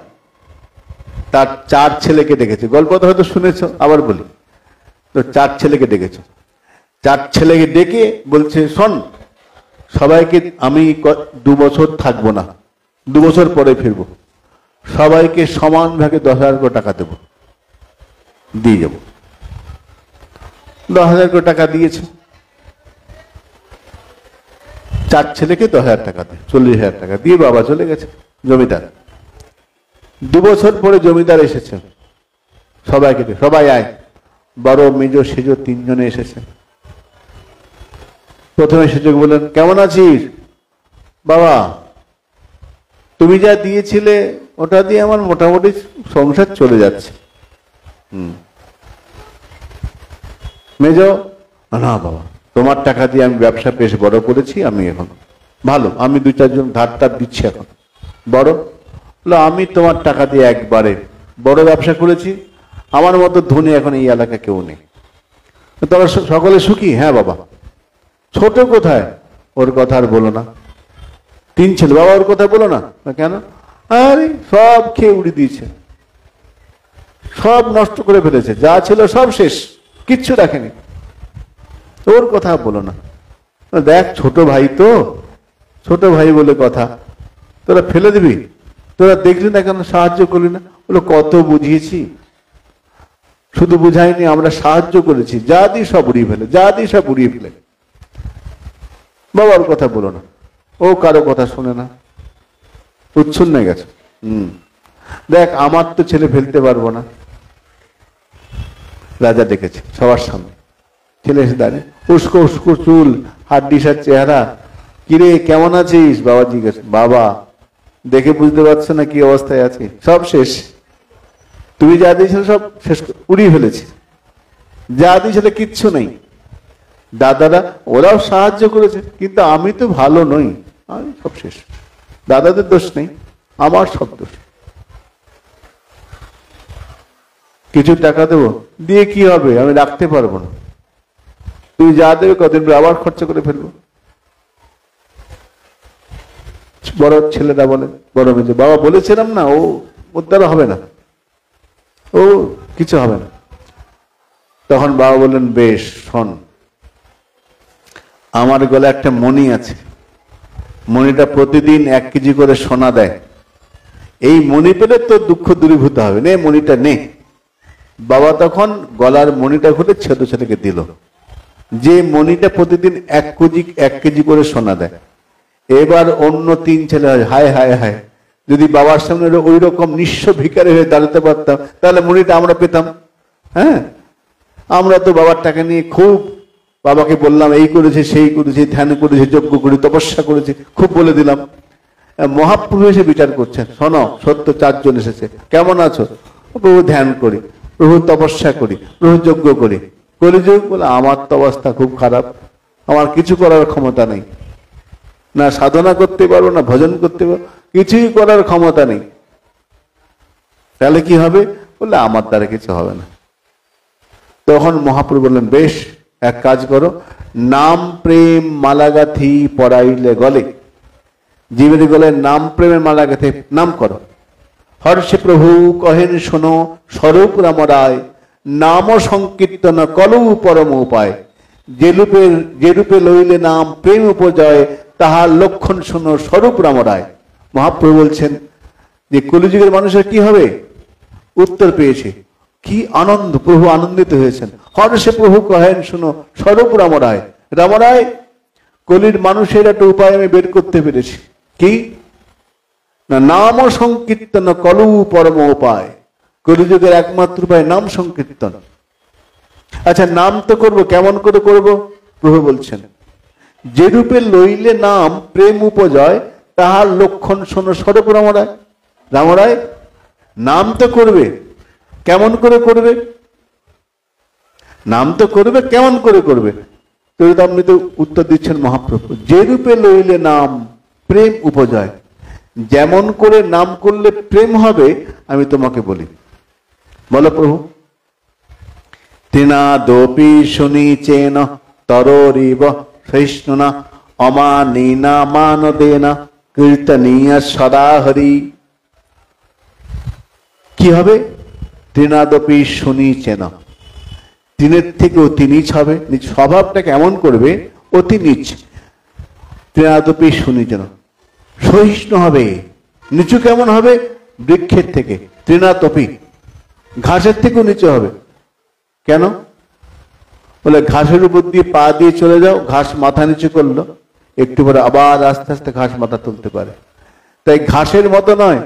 Speaker 1: তার 4 ছেলেকে ডেকেছে, গল্পটা হয়তো শুনেছ, আবার বলি। তো 4 ছেলেকে ডেকেছে, 4 ছেলেকে ডেকে বলছে শোন, সবাইকে আমি 2 বছর থাকবো না, 2 বছর পরে ফিরবো, সবাইকে সমান ভাগে 10,000 টাকা দেব, দিয়ে যাব। 10,000 টাকা দিয়েছে। 4 ছেলেকে 10,000 টাকা দেয়, 40,000 টাকা দিয়ে বাবা চলে গেছে জমিদার। 2 বছর পরে জমিদার এসেছে, সবাইকে সবাই আয়, বড় মেজ সেজ 3 জনে এসেছে। প্রথমে সেজ বললেন কেমন আছিস বাবা? তুমি যা দিয়েছিলে ওটা দিয়ে আমার মোটামুটি সংসার চলে যাচ্ছে। মেজ, না বাবা, তোমার টাকা দিয়ে আমি ব্যবসা বেশ বড় করেছি, আমি এখন ভালো, আমি 2-4 জন ধার দিচ্ছি এখন। বড়, আমি তোমার টাকা দিয়ে একবারে বড় ব্যবসা করেছি, আমার মতো ধনী এখন এই এলাকা কেউ নেই। তোরা সকলে সুখী? হ্যাঁ বাবা। ছোট কোথায়? ওর কথা আর বলো না। 3 ছেলে, বাবা ওর কথা বলো না। কেন? আরে সব খেয়ে উড়িয়ে দিয়েছে, সব নষ্ট করে ফেলেছে, যা ছিল সব শেষ, কিচ্ছু রাখেনি। ওর কথা বলো না। দেখ ছোট ভাই তো, ছোট ভাই বলে কথা, তোরা ফেলে দিবি? তোরা দেখলি না কেন সাহায্য করলি না? বলো কত বুঝিয়েছি, শুধু বুঝাইনি, আমরা সাহায্য করেছি, যা দিই সব উড়িয়ে ফেলে, যা দিই সব উড়িয়ে ফেলে। বাবার কথা বলো না, ও কারো কথা শোনে না, উচ্ছন্ন হয়ে গেছে। দেখ আমার তো ছেলে ফেলতে পারবো না। রাজা ডেকেছে সবার সামনে, ছেলে এসে দাঁড়িয়ে, উস্কো উস্কো চুল, হাড্ডিসার চেহারা, কিরে কেমন আছিস? বাবা জিজ্ঞেস, বাবা দেখে বুঝতে পারছো না কি অবস্থায় আছি, সব শেষ, তুমি যা দিয়েছিল সব শেষ, উড়িয়ে ফেলেছি, যা দিয়েছিল কিচ্ছু নেই। দাদারা ওরাও সাহায্য করেছে, কিন্তু আমি তো ভালো নই, আমি সব শেষ। দাদাদের দোষ নেই, আমার সব দোষ। কিছু টাকা দেবো, দিয়ে কি হবে, আমি রাখতে পারবো না, তুই যা দেবে কতদিন আবার খরচা করে ফেলবো। বড় ছেলেরা বলে, বড় মেয়ে, বাবা বলেছিলাম না, ওর দ্বারা হবে না, ও কিছু হবে না। তখন বাবা বললেন, বেশ শোন, আমার গলায় একটা মণি আছে, মণিটা প্রতিদিন 1 কেজি করে সোনা দেয়, এই মণি পেলে তোর দুঃখ দূরীভূত হবে, নে মণিটা নে। বাবা তখন গলার মণিটা খুলে ছোট ছেলেকে দিল, যে মণিটা প্রতিদিন 1 কেজি করে সোনা দেয়। এবার অন্য 3 ছেলে, হায় হায় হায়, যদি বাবার সামনে ওই রকম নিঃস্ব ভিখারি হয়ে দাঁড়াতে পারতাম তাহলে মণিটা আমরা পেতাম। হ্যাঁ, আমরা তো বাবার টাকা নিয়ে খুব বাবাকে বললাম, এই করেছে সেই করেছে, ধ্যান করেছে, যজ্ঞ করি, তপস্যা করেছে, খুব বলে দিলাম। মহাপ্রভু এসে বিচার করছেন, শোনো, সত্য 4 জন এসেছে, কেমন আছো? প্রভু ধ্যান করি, প্রভু তপস্যা করি, প্রভু যজ্ঞ করি। কলিযুগ বলে, আমার তো অবস্থা খুব খারাপ, আমার কিছু করার ক্ষমতা নেই, না সাধনা করতে পারবো, না ভজন করতে পারবো, কিছুই করার ক্ষমতা নেই। তাহলে কি হবে? বললে, আমার দ্বারা কিছু হবে না। তখন মহাপ্রভু বললেন, বেশ, এক কাজ করো, নাম প্রেম মালাগাথি পড়াইলে গলে, জীবের গলে নাম প্রেমের মালা গেথে নাম করো। হর্ষে প্রভু কহেন শোনো, স্বরূপ রামরায়, নাম সংকীর্তন কলৌ পরম উপায়। যে রূপে লইলে নাম প্রেম উপজয়, তাহার লক্ষণ শোনো, স্বরূপ রামরায়। মহাপ্রভু বলছেন যে কলিযুগের মানুষের কি হবে? উত্তর পেয়েছে, কি আনন্দ, প্রভু আনন্দিত হয়েছেন। হর্ষে প্রভু কহেন শোনো, স্বরূপ রামরায়। রামরায়, কলির মানুষের একটা উপায় আমি বের করতে পেরেছি, কি না, নাম সংকীর্তন কলৌ পরম উপায়। কলিযুগের একমাত্র উপায় নাম সংকীর্তন। আচ্ছা, নাম তো করব, কেমন করে করব? প্রভু বলছেন, যে রূপে লইলে নাম প্রেম উপজয়, তাহার লক্ষণ শোনো, স্বরূপ রামরায়। রামরায়, নাম তো করবে, কেমন করে করবে? নাম তো করবে, কেমন করে করবে? চরিতামৃত উত্তর দিচ্ছেন মহাপ্রভু, যে রূপে লইলে নাম প্রেম উপজয়, যেমন করে নাম করলে প্রেম হবে আমি তোমাকে বলি। বলো প্রভু। তৃণাদপি শুনিচেন তররিব সহিষ্ণুনা, অমানিনা মানদেনা কীর্তনীয় সদা হরি। কি হবে? তৃণাদপি শুনিচেন, তিনের থেকে অতি নীচ হবে, নিজ স্বভাবটাকে এমন করবে অতি নীচ। তৃণাদপি শুনিচেন, সহিষ্ণু হবে। নিচু কেমন হবে? বৃক্ষের থেকে, তৃণাতপি, ঘাসের থেকেও নিচু হবে। কেন? বলে, ঘাসের উপর দিয়ে পা দিয়ে চলে যাও, ঘাস মাথা নিচু করলো, একটু পরে আবার আস্তে আস্তে ঘাস মাথা তুলতে পারে। তাই ঘাসের মতো নয়,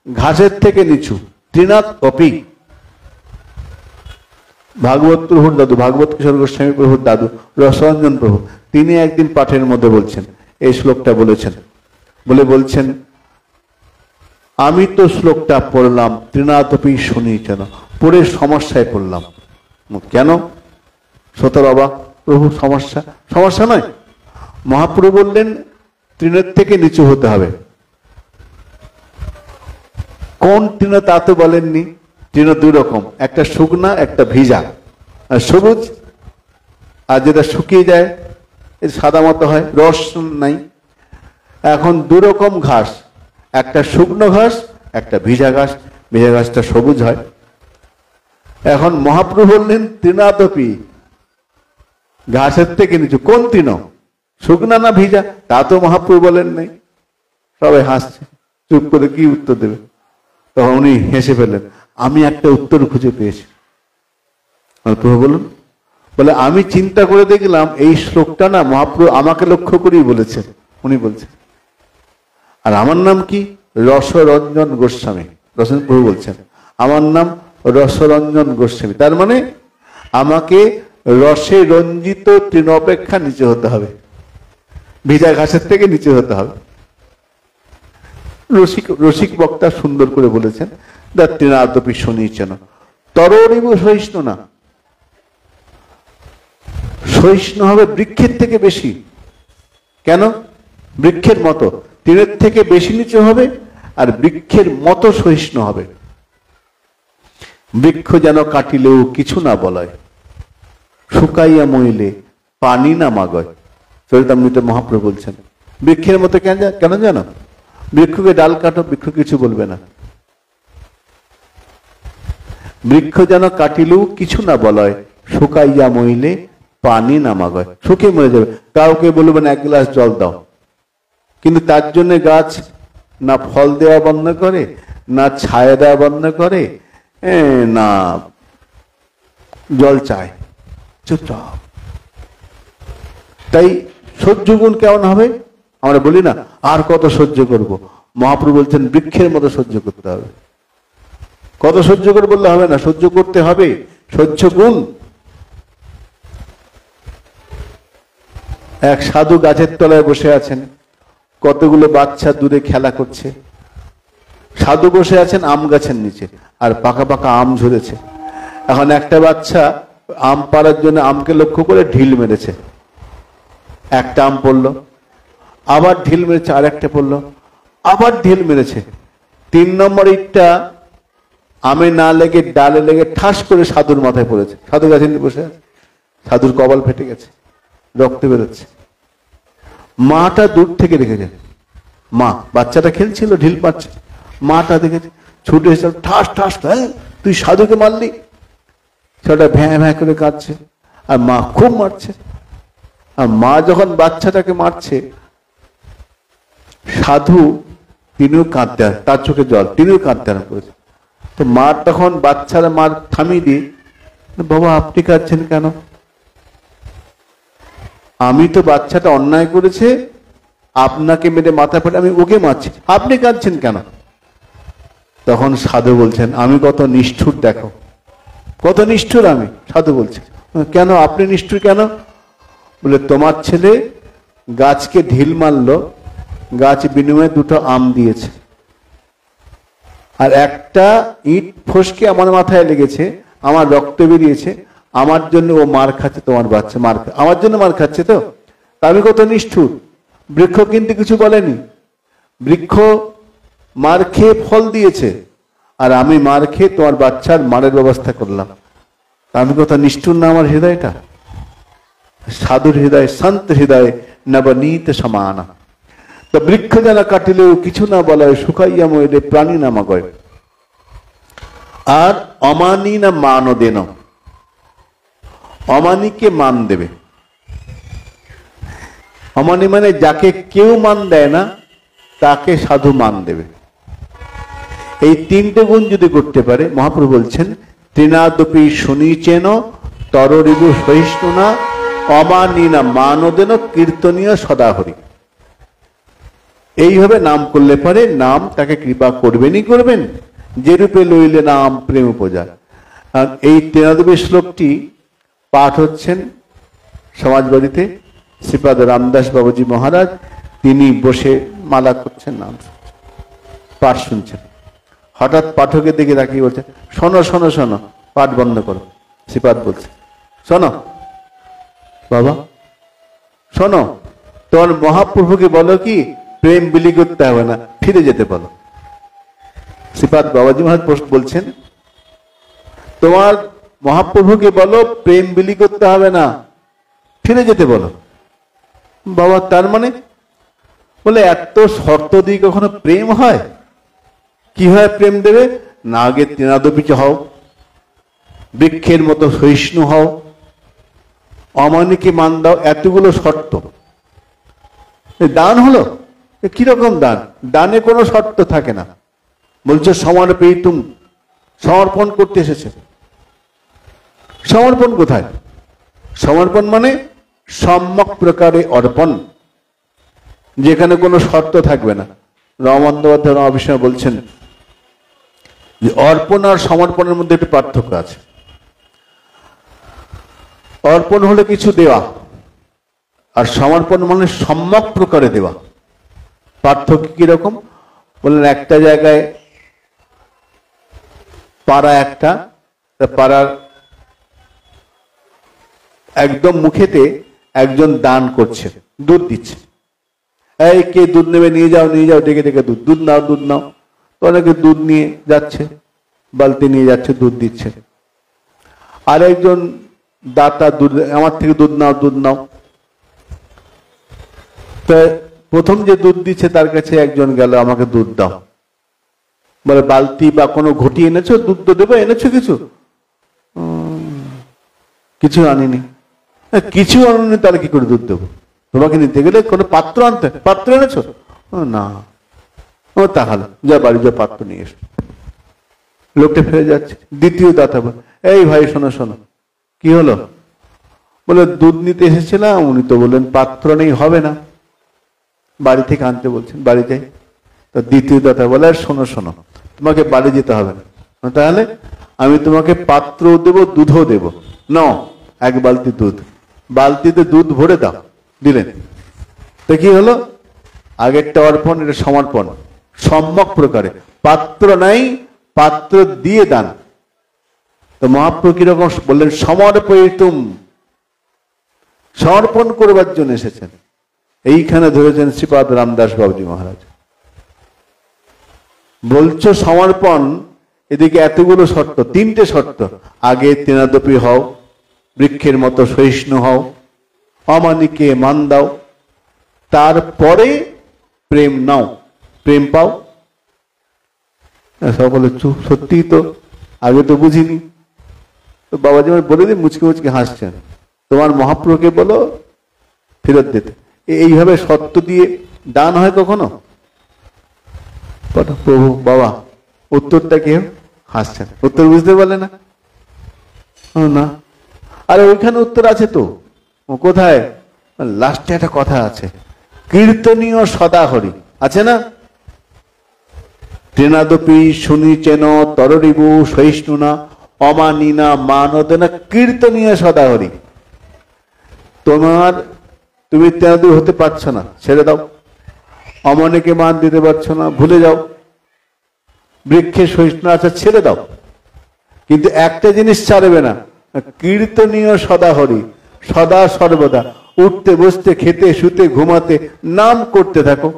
Speaker 1: ঘাসের থেকে নিচু, তৃণাতপি। ভাগবত প্রভুর দাদু, ভাগবত কিশোর গোস্বামী প্রভুর দাদু রসরঞ্জন প্রভু, তিনি একদিন পাঠের মধ্যে বলছেন, এই শ্লোকটা বলেছেন, বলছেন, আমি তো শ্লোকটা পড়লাম, তৃণাতপি শুনিচেন, পড়ে সমস্যায় পড়লাম। কেন? সতর অবাক, প্রভু সমস্যা? সমস্যা নয়, মহাপ্রভু বললেন তৃণের থেকে নিচু হতে হবে। কোন তৃণ তা তো বলেননি। তৃণ 2 রকম, একটা শুকনা, একটা ভিজা, আর সবুজ, আর যেটা শুকিয়ে যায় সাদা মতো হয়, রস নাই। এখন 2 রকম ঘাস, একটা শুকনো ঘাস, একটা ভিজা ঘাস। ভিজা ঘাসটা সবুজ হয়। এখন মহাপ্রভু বললেন তৃণাতপি, ঘাসের থেকে নিচু। কোন তৃণ? শুকনা না ভিজা? তা তো মহাপ্রভু বলেন নাই। সবাই হাসছে, চুপ করে কি উত্তর দেবে? তখন উনি হেসে ফেললেন, আমি একটা উত্তর খুঁজে পেয়েছি। প্রভু বলুন। বলে, আমি চিন্তা করে দেখলাম এই শ্লোকটা না মহাপ্রভু আমাকে লক্ষ্য করেই বলেছেন। উনি বলছেন, আর আমার নাম কি? রসরঞ্জন গোস্বামী। রসরঞ্জন প্রভু বলছেন, আমার নাম রসরঞ্জন গোস্বামী। তার মানে আমাকে রসে রঞ্জিত তৃণ অপেক্ষা নিচে হতে হবে, ভিজা ঘাসের থেকে নিচে হতে হবে। রসিক বক্তা সুন্দর করে বলেছেন, তৃণাতপি শুনিচেন তররিব সহিষ্ণু না। সহিষ্ণু হবে বৃক্ষের থেকে বেশি। কেন? বৃক্ষের মতো, তৃণের থেকে বেশি নিচু হবে, আর বৃক্ষের মতো সহিষ্ণু হবে। বৃক্ষ যেন কাটিলেও কিছু না বলয়, শুকাইয়া মইলে পানি না মাগয়। চরিতামৃত মহাপ্রভু বলছেন বৃক্ষের মতো কেন জানো? বৃক্ষকে ডাল কাটো, বৃক্ষ কিছু বলবে না। বৃক্ষ যেন কাটিলেও কিছু না বলয়, শুকাইয়া মইলে পানি না মাগয়। শুকিয়ে মরে যাবে, কাউকে বলবে না এক গ্লাস জল দাও, কিন্তু তার জন্য গাছ না ফল দেওয়া বন্ধ করে, না ছায়া দেওয়া বন্ধ করে, না জল চায়, চুপচাপ। তাই সহ্য গুণ কেমন হবে? আমরা বলি না আর কত সহ্য করব, মহাপ্রভু বলছেন বৃক্ষের মতো সহ্য করতে হবে। কত সহ্য করে বললে হবে না, সহ্য করতে হবে, সহ্য গুণ। এক সাধু গাছের তলায় বসে আছেন, কতগুলো বাচ্চা দূরে খেলা করছে। সাধু বসে আছেন আম গাছের নিচে, আর পাকা পাকা আম ঝরেছে। এখন একটা বাচ্চা আম পাড়ার জন্য আমকে লক্ষ্য করে ঢিল মেরেছে, একটা আম পড়লো, আবার ঢিল মেরেছে, আর একটা পড়লো, আবার ঢিল মেরেছে। 3 নম্বর ইটটা আমে না লেগে ডালে লেগে ঠাস করে সাধুর মাথায় পড়েছে। সাধু গাছে বসে আছে, সাধুর কপাল ফেটে গেছে, রক্ত বেরোচ্ছে। মাটা দূর থেকে দেখেছে, মা বাচ্চাটা খেলছিল ঢিল মারছে, মাটা দেখেছে, ছুটে এসে ঠাস ঠাস, তুই সাধুকে মারলি। ছেলেটা ভ্যাঁ ভ্যাঁ করে কাঁদছে, আর মা খুব মারছে। আর মা যখন বাচ্চাটাকে মারছে, সাধু তিনিও কাঁদতে, তার চোখে জল, তিনিও কাঁদতে আরম্ভ করেছে। তো মা তখন বাচ্চারা মার থামিয়ে দিয়ে, বাবা আপনি কাঁদছেন কেন? আমি তো বাচ্চাটা অন্যায় করেছে, আপনাকে মেরে মাথা ফেটে আমি ওকে মারছি, আপনি কাঁদছেন কেন? তখন সাধু বলছেন আমি কত নিষ্ঠুর, দেখো কত নিষ্ঠুর আমি। সাধু বলছে কেন আপনি নিষ্ঠুর কেন? বলে তোমার ছেলে গাছকে ঢিল মারলো, গাছ বিনিময়ে 2টো আম দিয়েছে, আর একটা ইট ফসকে আমার মাথায় লেগেছে, আমার রক্ত বেরিয়েছে, আমার জন্য ও মার খাচ্ছে, তোমার বাচ্চা মার আমার জন্য মার খাচ্ছে। তো আমি কত নিষ্ঠুর। বৃক্ষ কিন্তু কিছু বলেনি, বৃক্ষ মার খেয়ে ফল দিয়েছে, আর আমি মার খেয়ে তোমার বাচ্চার মারের ব্যবস্থা করলাম। আমি কত নিষ্ঠুর না আমার হৃদয়টা। সাধুর হৃদয়, সন্ত হৃদয় নবনীত সমানা। তো বৃক্ষ যেন কাটিলেও কিছু না বলায়, শুকাইয়া মইলে প্রাণী না মাগয়। আর অমানি না মান দেন, অমানিকে মান দেবে। অমানি মানে যাকে কেউ মান দেয় না, তাকে সাধু মান দেবে। এই 3টে গুণ যদি করতে পারে, মহাপ্রভু বলছেন তৃণাদপি শুনিচেন তররিবু সহিষ্ণুনা অমানিনা মানদেন কীর্তনীয় সদাহরি। এইভাবে নাম করলে পারে নাম তাকে কৃপা করবেনই করবেন, যে রূপে লইলে নাম প্রেম উপজা। আর এই 93 শ্লোকটি পাঠ হচ্ছেন সমাজবাড়িতে শ্রীপাদ রামদাস বাবুজি মহারাজ, তিনি বসে মালা করছেন, নাম পাঠ শুনছেন। হঠাৎ পাঠকের দিকে তাকিয়ে বলছে শোনো শোনো শোনো, পাঠ বন্ধ করো। শ্রীপাদ বলছে শোনো বাবা, শোনো, তোমার মহাপ্রভুকে বলো কি প্রেম বিলি করতে হবে না, ফিরে যেতে বলো। শ্রীপাদ বাবাজি মহারাজ বলছেন তোমার মহাপ্রভুকে বলো প্রেম বিলি করতে হবে না, ফিরে যেতে বলো। বাবা তার মানে? বলে এত শর্ত দিয়ে কখনো প্রেম হয়? কি হয় প্রেম দেবে না? আগে তৃণাদপিচ হও, বৃক্ষের মতো সহিষ্ণু হও, অমানিকে মান দাও, এতগুলো শর্ত। দান হলো কিরকম দান? দানে কোনো শর্ত থাকে না। বলছে সমর্পয়িতুম, সমর্পণ করতে এসেছে। সমর্পণ কোথায়? সমর্পণ মানে সম্যক প্রকারে অর্পণ, যেখানে কোনো শর্ত থাকবে না। রাম বন্দ্যোপাধ্যায় রামকৃষ্ণ বলছেন যে অর্পণ আর সমর্পণের মধ্যে একটু পার্থক্য আছে। অর্পণ হলে কিছু দেওয়া, আর সমর্পণ মানে সম্যক প্রকারে দেওয়া। পার্থক্য কিরকম বললেন? একটা জায়গায় পাড়া, একটা পাড়ার একদম মুখেতে একজন দান করছে, দুধ দিচ্ছে। এই কে দুধ নেবে? নিয়ে যাও নিয়ে যাও, ডেকে ডেকে দুধ, দুধ নাও দুধ নাও। তো অনেকে দুধ নিয়ে যাচ্ছে, বালতি নিয়ে যাচ্ছে, দুধ দিচ্ছে। আর একজন দাতা, দুধ আমার থেকে দুধ নাও, দুধ নাও। তো প্রথম যে দুধ দিচ্ছে তার কাছে একজন গেল, আমাকে দুধ দাও। বলে বালতি বা কোনো ঘটি এনেছো, দুধ তো দেবো, এনেছো কিছু? কিছু আনিনি। কিছু আনিনি, তাহলে কি করে দুধ দেবো? তোমাকে নিতে গেলে কোনো পাত্র আনতে, পাত্র এনেছো? না। ও তাহলে যা বাড়ি যা, পাত্র নিয়ে এসো। লোকটা ফিরে যাচ্ছে। দ্বিতীয় দাতা বলে, এই ভাই শোনো শোনো, কি হলো? বলে দুধ নিতে এসেছিলাম, উনি তো বললেন পাত্র নেই, হবে না, বাড়ি থেকে আনতে বলছেন, বাড়ি যাই। তো দ্বিতীয় দাতা বলে, আর শোনো শোনো, তোমাকে বাড়ি যেতে হবে না, তাহলে আমি তোমাকে পাত্র দেব, দুধও দেব, নাও এক বালতি দুধ, বালতিতে দুধ ভরে দাও। দিলেন। তো কি হলো? আগেরটা অর্পণ, এটা সমর্পণ, সম্যক প্রকারে। পাত্র নাই, পাত্র দিয়ে দান। তো মহাপ্রভু কিরকম বললেন? সমর্পয়িতুম, সমর্পণ করবার জন্য এসেছেন। এইখানে ধরেছেন শ্রীপাদ রামদাস বাবুজি মহারাজ। বলছো সমর্পণ, এদিকে এতগুলো শর্ত, তিনটে শর্ত। আগে তৃণাদপি হও, বৃক্ষের মতো সহিষ্ণু হও, অমানিকে মান দাও, তারপরে প্রেম নাও, প্রেম পাও। সকলে চুপ, সত্যি তো, আগে তো বুঝিনি। তো বাবাজি আমার বলে দিন, মুচকে মুচকে হাসছেন। তোমার মহাপ্রভুকে বলো ফেরত দিতে। এইভাবে সত্য দিয়ে দান হয় কখনো? প্রভু বাবা, উত্তরটা কেউ হাসছেন, উত্তর বুঝতে পারলে না? না। আরে ওইখানে উত্তর আছে তো। কোথায়? লাস্টে একটা কথা আছে, কীর্তনীয় সদাহরি, আছে না? তৃণাদপি শুনিচেন তররিবু সহিষ্ণুনা অমানিনা মানদেনা কীর্তনীয় সদাহরি। তুমি তৃণাদপি হতে পারছো না, ছেড়ে দাও। অমানিকে মান দিতে পারছো না, ভুলে যাও। বৃক্ষের সহিষ্ণু আছে, ছেড়ে দাও। কিন্তু একটা জিনিস ছাড়বে না, কীর্তনীয় সদাহরি, সদা সর্বদা উঠতে বসতে খেতে শুতে ঘুমাতে নাম করতে থাকো।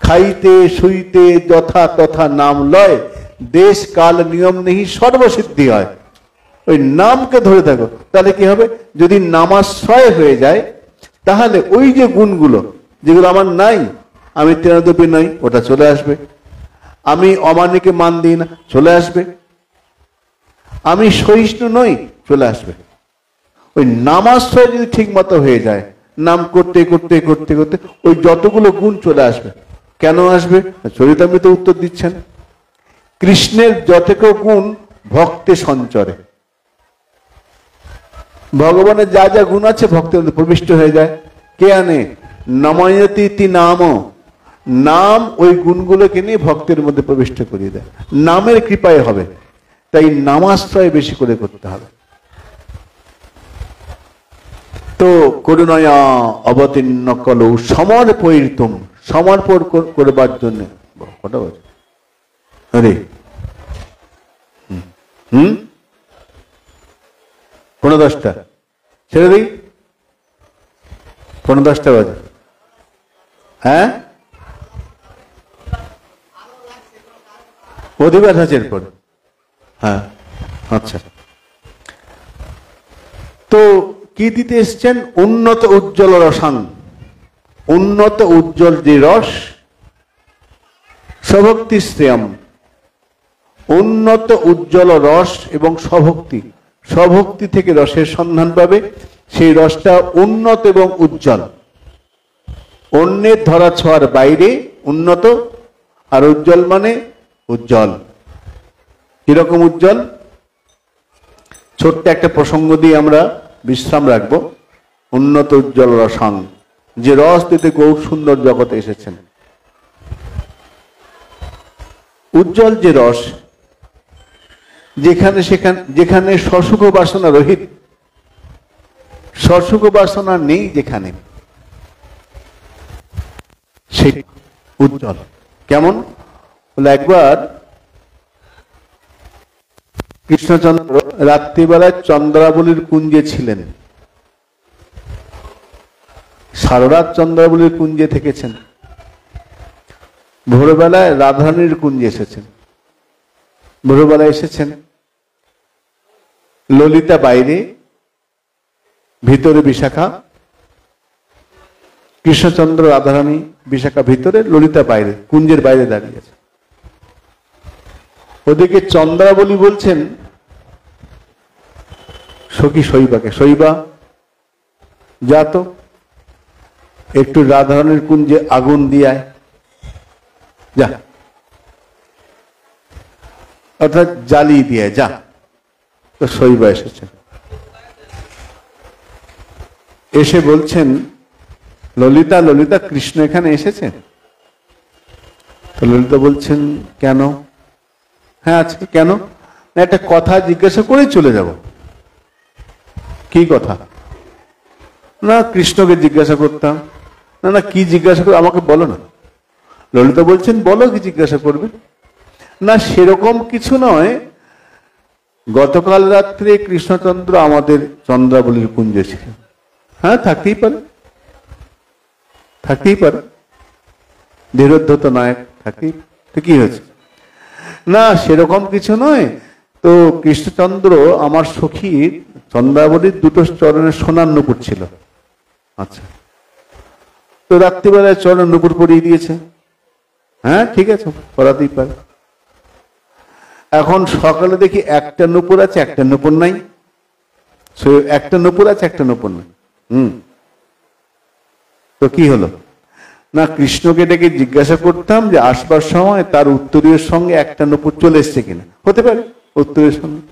Speaker 1: খাইতে শুইতে যথা তথা নাম লয়, দেশ কাল নিয়ম নেই সর্বসিদ্ধি হয়। ওই নামকে ধরে থাকো, তাহলে কি হবে? যদি নামাশ্রয় হয়ে যায়, তাহলে ওই যে গুণগুলো যেগুলো আমার নাই, আমি তৃণাদপি নই, ওটা চলে আসবে। আমি অমানিকে মান দিই না, চলে আসবে। আমি সহিষ্ণু নই, চলে আসবে। ওই নামাশ্রয় যদি ঠিক মতো হয়ে যায়, নাম করতে করতে করতে করতে ওই যতগুলো গুণ চলে আসবে। কেন আসবে? চরিতামৃতে উত্তর দিচ্ছেন। কৃষ্ণের যতটুকু গুণ ভক্তে সঞ্চরে, ভগবানের যা যা গুণ আছে ভক্তের মধ্যে প্রবিষ্ট হয়ে যায়। কে আনে? নময়তি নাম, নাম ওই গুণগুলোকে নিয়ে ভক্তের মধ্যে প্রবিষ্ট করিয়ে দেয়। নামের কৃপায় হবে, তাই নামাশ্রয় বেশি করে করতে হবে। তো করুণয়া অবতীর্ণ কলৌ সমর্পয়িতুম, সমর্পণ করবার জন্য। কটা বলছে? আরে পনেরো 10টা ছেড়ে দিই, পনেরো 10টা বাজে। হ্যাঁ, অধিবাস আছে এরপরে। হ্যাঁ, আচ্ছা। তো কি দিতে এসছেন? উন্নত উজ্জ্বল রসাং, উন্নত উজ্জ্বল যে রস, স্বভক্তি শ্রেয়ম, উন্নত উজ্জ্বল রস এবং স্বভক্তি, স্বভক্তি থেকে রসের সন্ধান পাবে। সেই রসটা উন্নত এবং উজ্জ্বল, অন্যের ধরা ছোঁয়ার বাইরে উন্নত। আর উজ্জ্বল মানে উজ্জ্বল। কিরকম উজ্জ্বল? ছোট্ট একটা প্রসঙ্গ দিয়ে আমরা বিশ্রাম রাখবো। উন্নত উজ্জ্বল রসাং, যে রস দিতে গৌর সুন্দর জগতে এসেছেন। উজ্জ্বল যে রস, যেখানে সসুখ বাসনা রহিত, সসুখ বাসনা নেই যেখানে, সেই উজ্জ্বল। কেমন? বলে একবার কৃষ্ণচন্দ্র রাত্রিবেলায় চন্দ্রাবলীর কুঞ্জে ছিলেন, সাররাত চন্দ্রাবলীর কুঞ্জে থেকেছেন, ভোরবেলায় রাধারানীর কুঞ্জে এসেছেন। ভোরবেলা এসেছেন, ললিতা বাইরে, ভিতরে বিশাখা, কৃষ্ণচন্দ্র রাধারানী, বিশাখা ভিতরে, ললিতা বাইরে, কুঞ্জের বাইরে দাঁড়িয়ে আছে। ওদিকে চন্দ্রাবলী বলছেন সখী শৈবাকে, শৈবা যা তো একটু রাধারানীর কুঞ্জে আগুন দিয়ায়, যা, অর্থাৎ জ্বালিয়ে দিয়ে যা। তো শৈবা এসেছেন, এসে বলছেন ললিতা, ললিতা কৃষ্ণ এখানে এসেছেন? তো ললিতা বলছেন কেন? হ্যাঁ আজকে কেন না, একটা কথা জিজ্ঞাসা করেই চলে যাব। কি কথা? না কৃষ্ণকে জিজ্ঞাসা করতাম। না না কি জিজ্ঞাসা করবে আমাকে বলো না। ললিতা বলছেন বলো কি জিজ্ঞাসা করবে। না সেরকম কিছু নয়, গতকাল রাত্রে কৃষ্ণচন্দ্র আমাদের চন্দ্রাবলীর কুঞ্জে ছিল। হ্যাঁ থাকতেই পারে, থাকতেই পারে, ধীরোদ্ধত নায়ক থাকতেই, তো কি হয়েছে? না সেরকম কিছু নয়, তো কৃষ্ণচন্দ্র আমার সখীর চন্দ্রাবলীর দুটো চরণে সোনার নুপুর ছিল। আচ্ছা, তো রাত্রিবেলায় চরণে নুপুর পরিয়ে দিয়েছে। হ্যাঁ ঠিক আছে, পরাতেই পারে। এখন সকালে দেখি একটা নুপুর আছে, একটা নুপুর নাই। একটা নুপুর আছে, একটা নুপুর নাই। তো কি হলো? না কৃষ্ণকে ডেকে জিজ্ঞাসা করতাম যে আসবার সময় তার উত্তরীয়ের সঙ্গে একটা নুপুর চলে এসছে কিনা। হতে পারে উত্তরীয়ের সঙ্গে,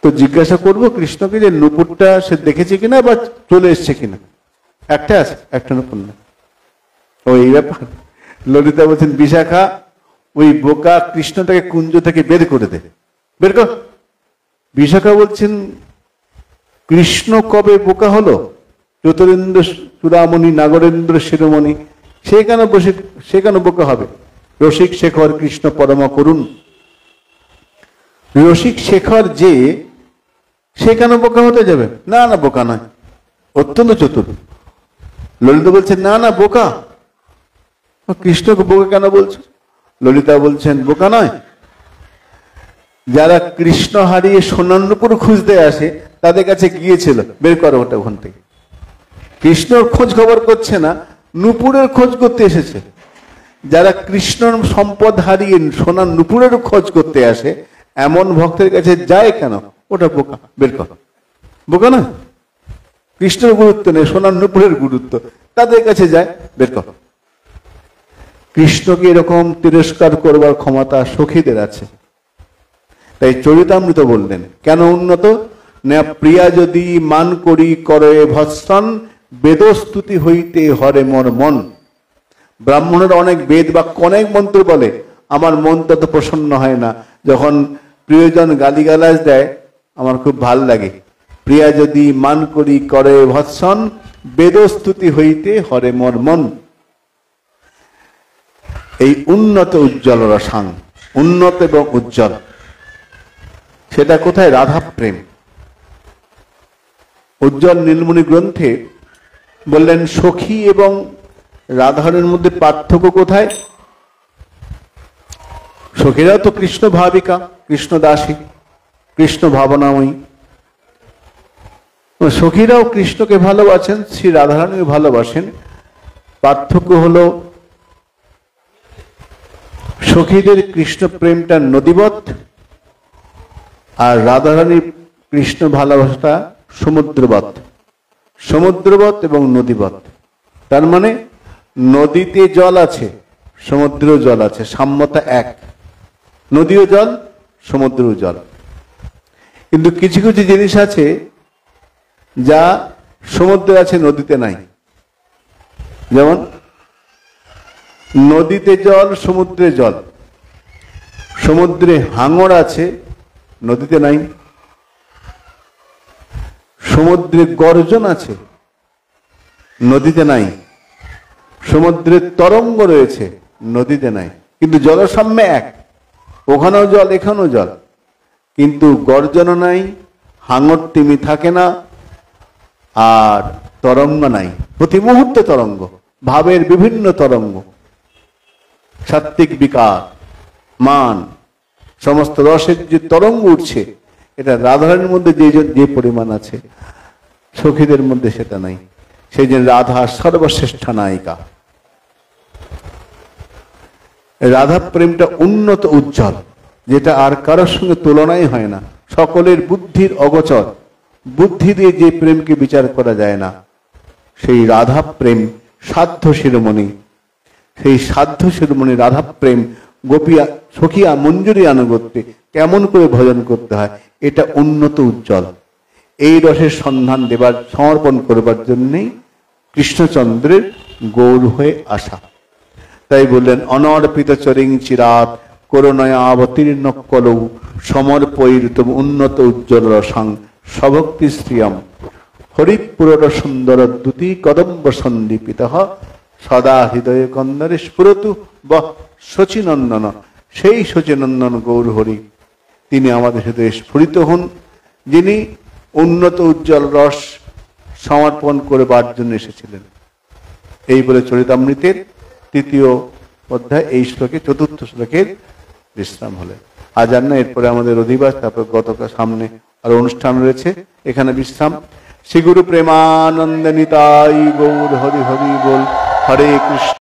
Speaker 1: তো জিজ্ঞাসা করবো কৃষ্ণকে যে নুপুরটা সে দেখেছে কিনা বা চলে এসছে কিনা। একটা আছে, একটা নুপুর না। ও এই ব্যাপার। ললিতা বলছেন বিশাখা ওই বোকা কৃষ্ণটাকে কুঞ্জ থেকে বের করে দে, বের কর। বিশাখা বলছেন কৃষ্ণ কবে বোকা হলো? চতুরেন্দ্র চূড়ামণি নাগরেন্দ্র শিরোমণি, সে কেন বোকা হবে? রসিক শেখর কৃষ্ণ পরম করুন। রসিক শেখর যে, সে কেন বোকা হতে যাবে? না না বোকা নয়, অত্যন্ত চতুর। ললিতা বলছেন না না বোকা। কৃষ্ণকে বোকা কেন বলছো? ললিতা বলছেন বোকা নয়, যারা কৃষ্ণ হারিয়ে সোনার নুপুর খুঁজতে আসে তাদের কাছে গিয়েছিল, বের করো ওটা ওখান থেকে। কৃষ্ণর খোঁজ খবর করছে না, নুপুরের খোঁজ করতে এসেছে। যারা কৃষ্ণর সম্পদ হারিয়ে সোনার নুপুরের খোঁজ করতে আসে এমন ভক্তের কাছে যায় কেন? ওটা বোকা, বের করো। বোকা না, কৃষ্ণের গুরুত্ব নেই, সোনার নুপুরের গুরুত্ব, তাদের কাছে যায়, বের করো। কৃষ্ণকে এরকম তিরস্কার করবার ক্ষমতা সখীদের আছে। তাই চরিতামৃত বললেন কেন উন্নত না, প্রিয়া যদি মান করি করে ভৎসন, বেদস্তুতি হইতে হরে মন মন। ব্রাহ্মণের অনেক বেদ বাক্য অনেক মন্ত্র বলে, আমার মন তত প্রসন্ন হয় না। যখন প্রিয়জন গালিগালাজ দেয় আমার খুব ভাল লাগে। প্রিয়া যদি মান করি করে ভৎসন, বেদস্তুতি হইতে হরে মন মন। এই উন্নত উজ্জ্বল রসাং, উন্নত এবং উজ্জ্বল, সেটা কোথায়? রাধা প্রেম। উজ্জ্বল নীলমণি গ্রন্থে বললেন সখী এবং রাধারের মধ্যে পার্থক্য কোথায়? সখীরাও তো কৃষ্ণ ভাবিকা, কৃষ্ণ দাসী, কৃষ্ণ ভাবনাময়ী। সখীরাও কৃষ্ণকে ভালোবাসেন, শ্রী রাধারানীও ভালোবাসেন। পার্থক্য হলো সখীদের কৃষ্ণ প্রেমটা নদীবৎ, আর রাধারানীর কৃষ্ণ ভালোবাসাটা সমুদ্রবৎ। সমুদ্রবৎ এবং নদীবৎ, তার মানে নদীতে জল আছে, সমুদ্রেও জল আছে, সাম্যতা এক। নদীও জল, সমুদ্রেও জল। কিন্তু কিছু কিছু জিনিস আছে যা সমুদ্রে আছে নদীতে নাই। যেমন নদীতে জল, সমুদ্রে জল। সমুদ্রে হাঙর আছে, নদীতে নাই। সমুদ্রে গর্জন আছে, নদীতে নাই। সমুদ্রের তরঙ্গ রয়েছে, নদীতে নাই। কিন্তু জলসাম্যে এক, ওখানেও জল এখানেও জল, কিন্তু গর্জনও নাই, হাঙর তিমি থাকে না, আর তরঙ্গ নাই। প্রতি মুহূর্তে তরঙ্গ, ভাবের বিভিন্ন তরঙ্গ, সাত্ত্বিক বিকার, মান, সমস্ত রসের যে তরঙ্গ উঠছে, এটা রাধারানীর মধ্যে যে পরিমাণ আছে, সখীদের মধ্যে সেটা নাই। সেই জন্য রাধা সর্বশ্রেষ্ঠ নায়িকা। রাধা প্রেমটা উন্নত উজ্জ্বল, যেটা আর কারোর সঙ্গে তুলনাই হয় না, সকলের বুদ্ধির অগোচর, বুদ্ধি দিয়ে যে প্রেমকে বিচার করা যায় না, সেই রাধা প্রেম সাধ্য শিরোমণি। সেই সাধ্য শিরোমণি রাধা প্রেম গোপিয়া সখিয়া মঞ্জুরি আনুগত্যে কেমন করে ভজন করতে হয়, এটা উন্নত উজ্জ্বল। এই রসের সন্ধান দেবার, সমর্পণ করবার জন্যই কৃষ্ণচন্দ্রের গৌর হয়ে আসা। তাই বললেন, অনর্পিত চরিং চিরাত করুণয়া অবতীর্ণ কলৌ সমর্পয়িতুম উন্নত উজ্জ্বল রসাং সভক্তি শ্রিয়ম হরিপুর সুন্দর দ্যুতি কদম্ব সন্দীপিত সদা হৃদয় কন্দরে স্ফুরতু বহ শচীনন্দন। সেই শচীনন্দন গৌর হরি, তিনি আমাদের হৃদয়ে স্ফুরিত হন, যিনি উন্নত উজ্জ্বল রস সমর্পণ করবার জন্য এসেছিলেন। এই বলে চরিতামৃতের 3য় অধ্যায় এই শ্লোকে, 4র্থ শ্লোকের বিশ্রাম হলেন। আজ আর না, এরপরে আমাদের অধিবাস, তারপর গতকাল সামনে আরো অনুষ্ঠান রয়েছে, এখানে বিশ্রাম। শ্রী গুরু প্রেমানন্দ নিতাই গৌর হরি হরি বল। হরে কৃষ্ণ।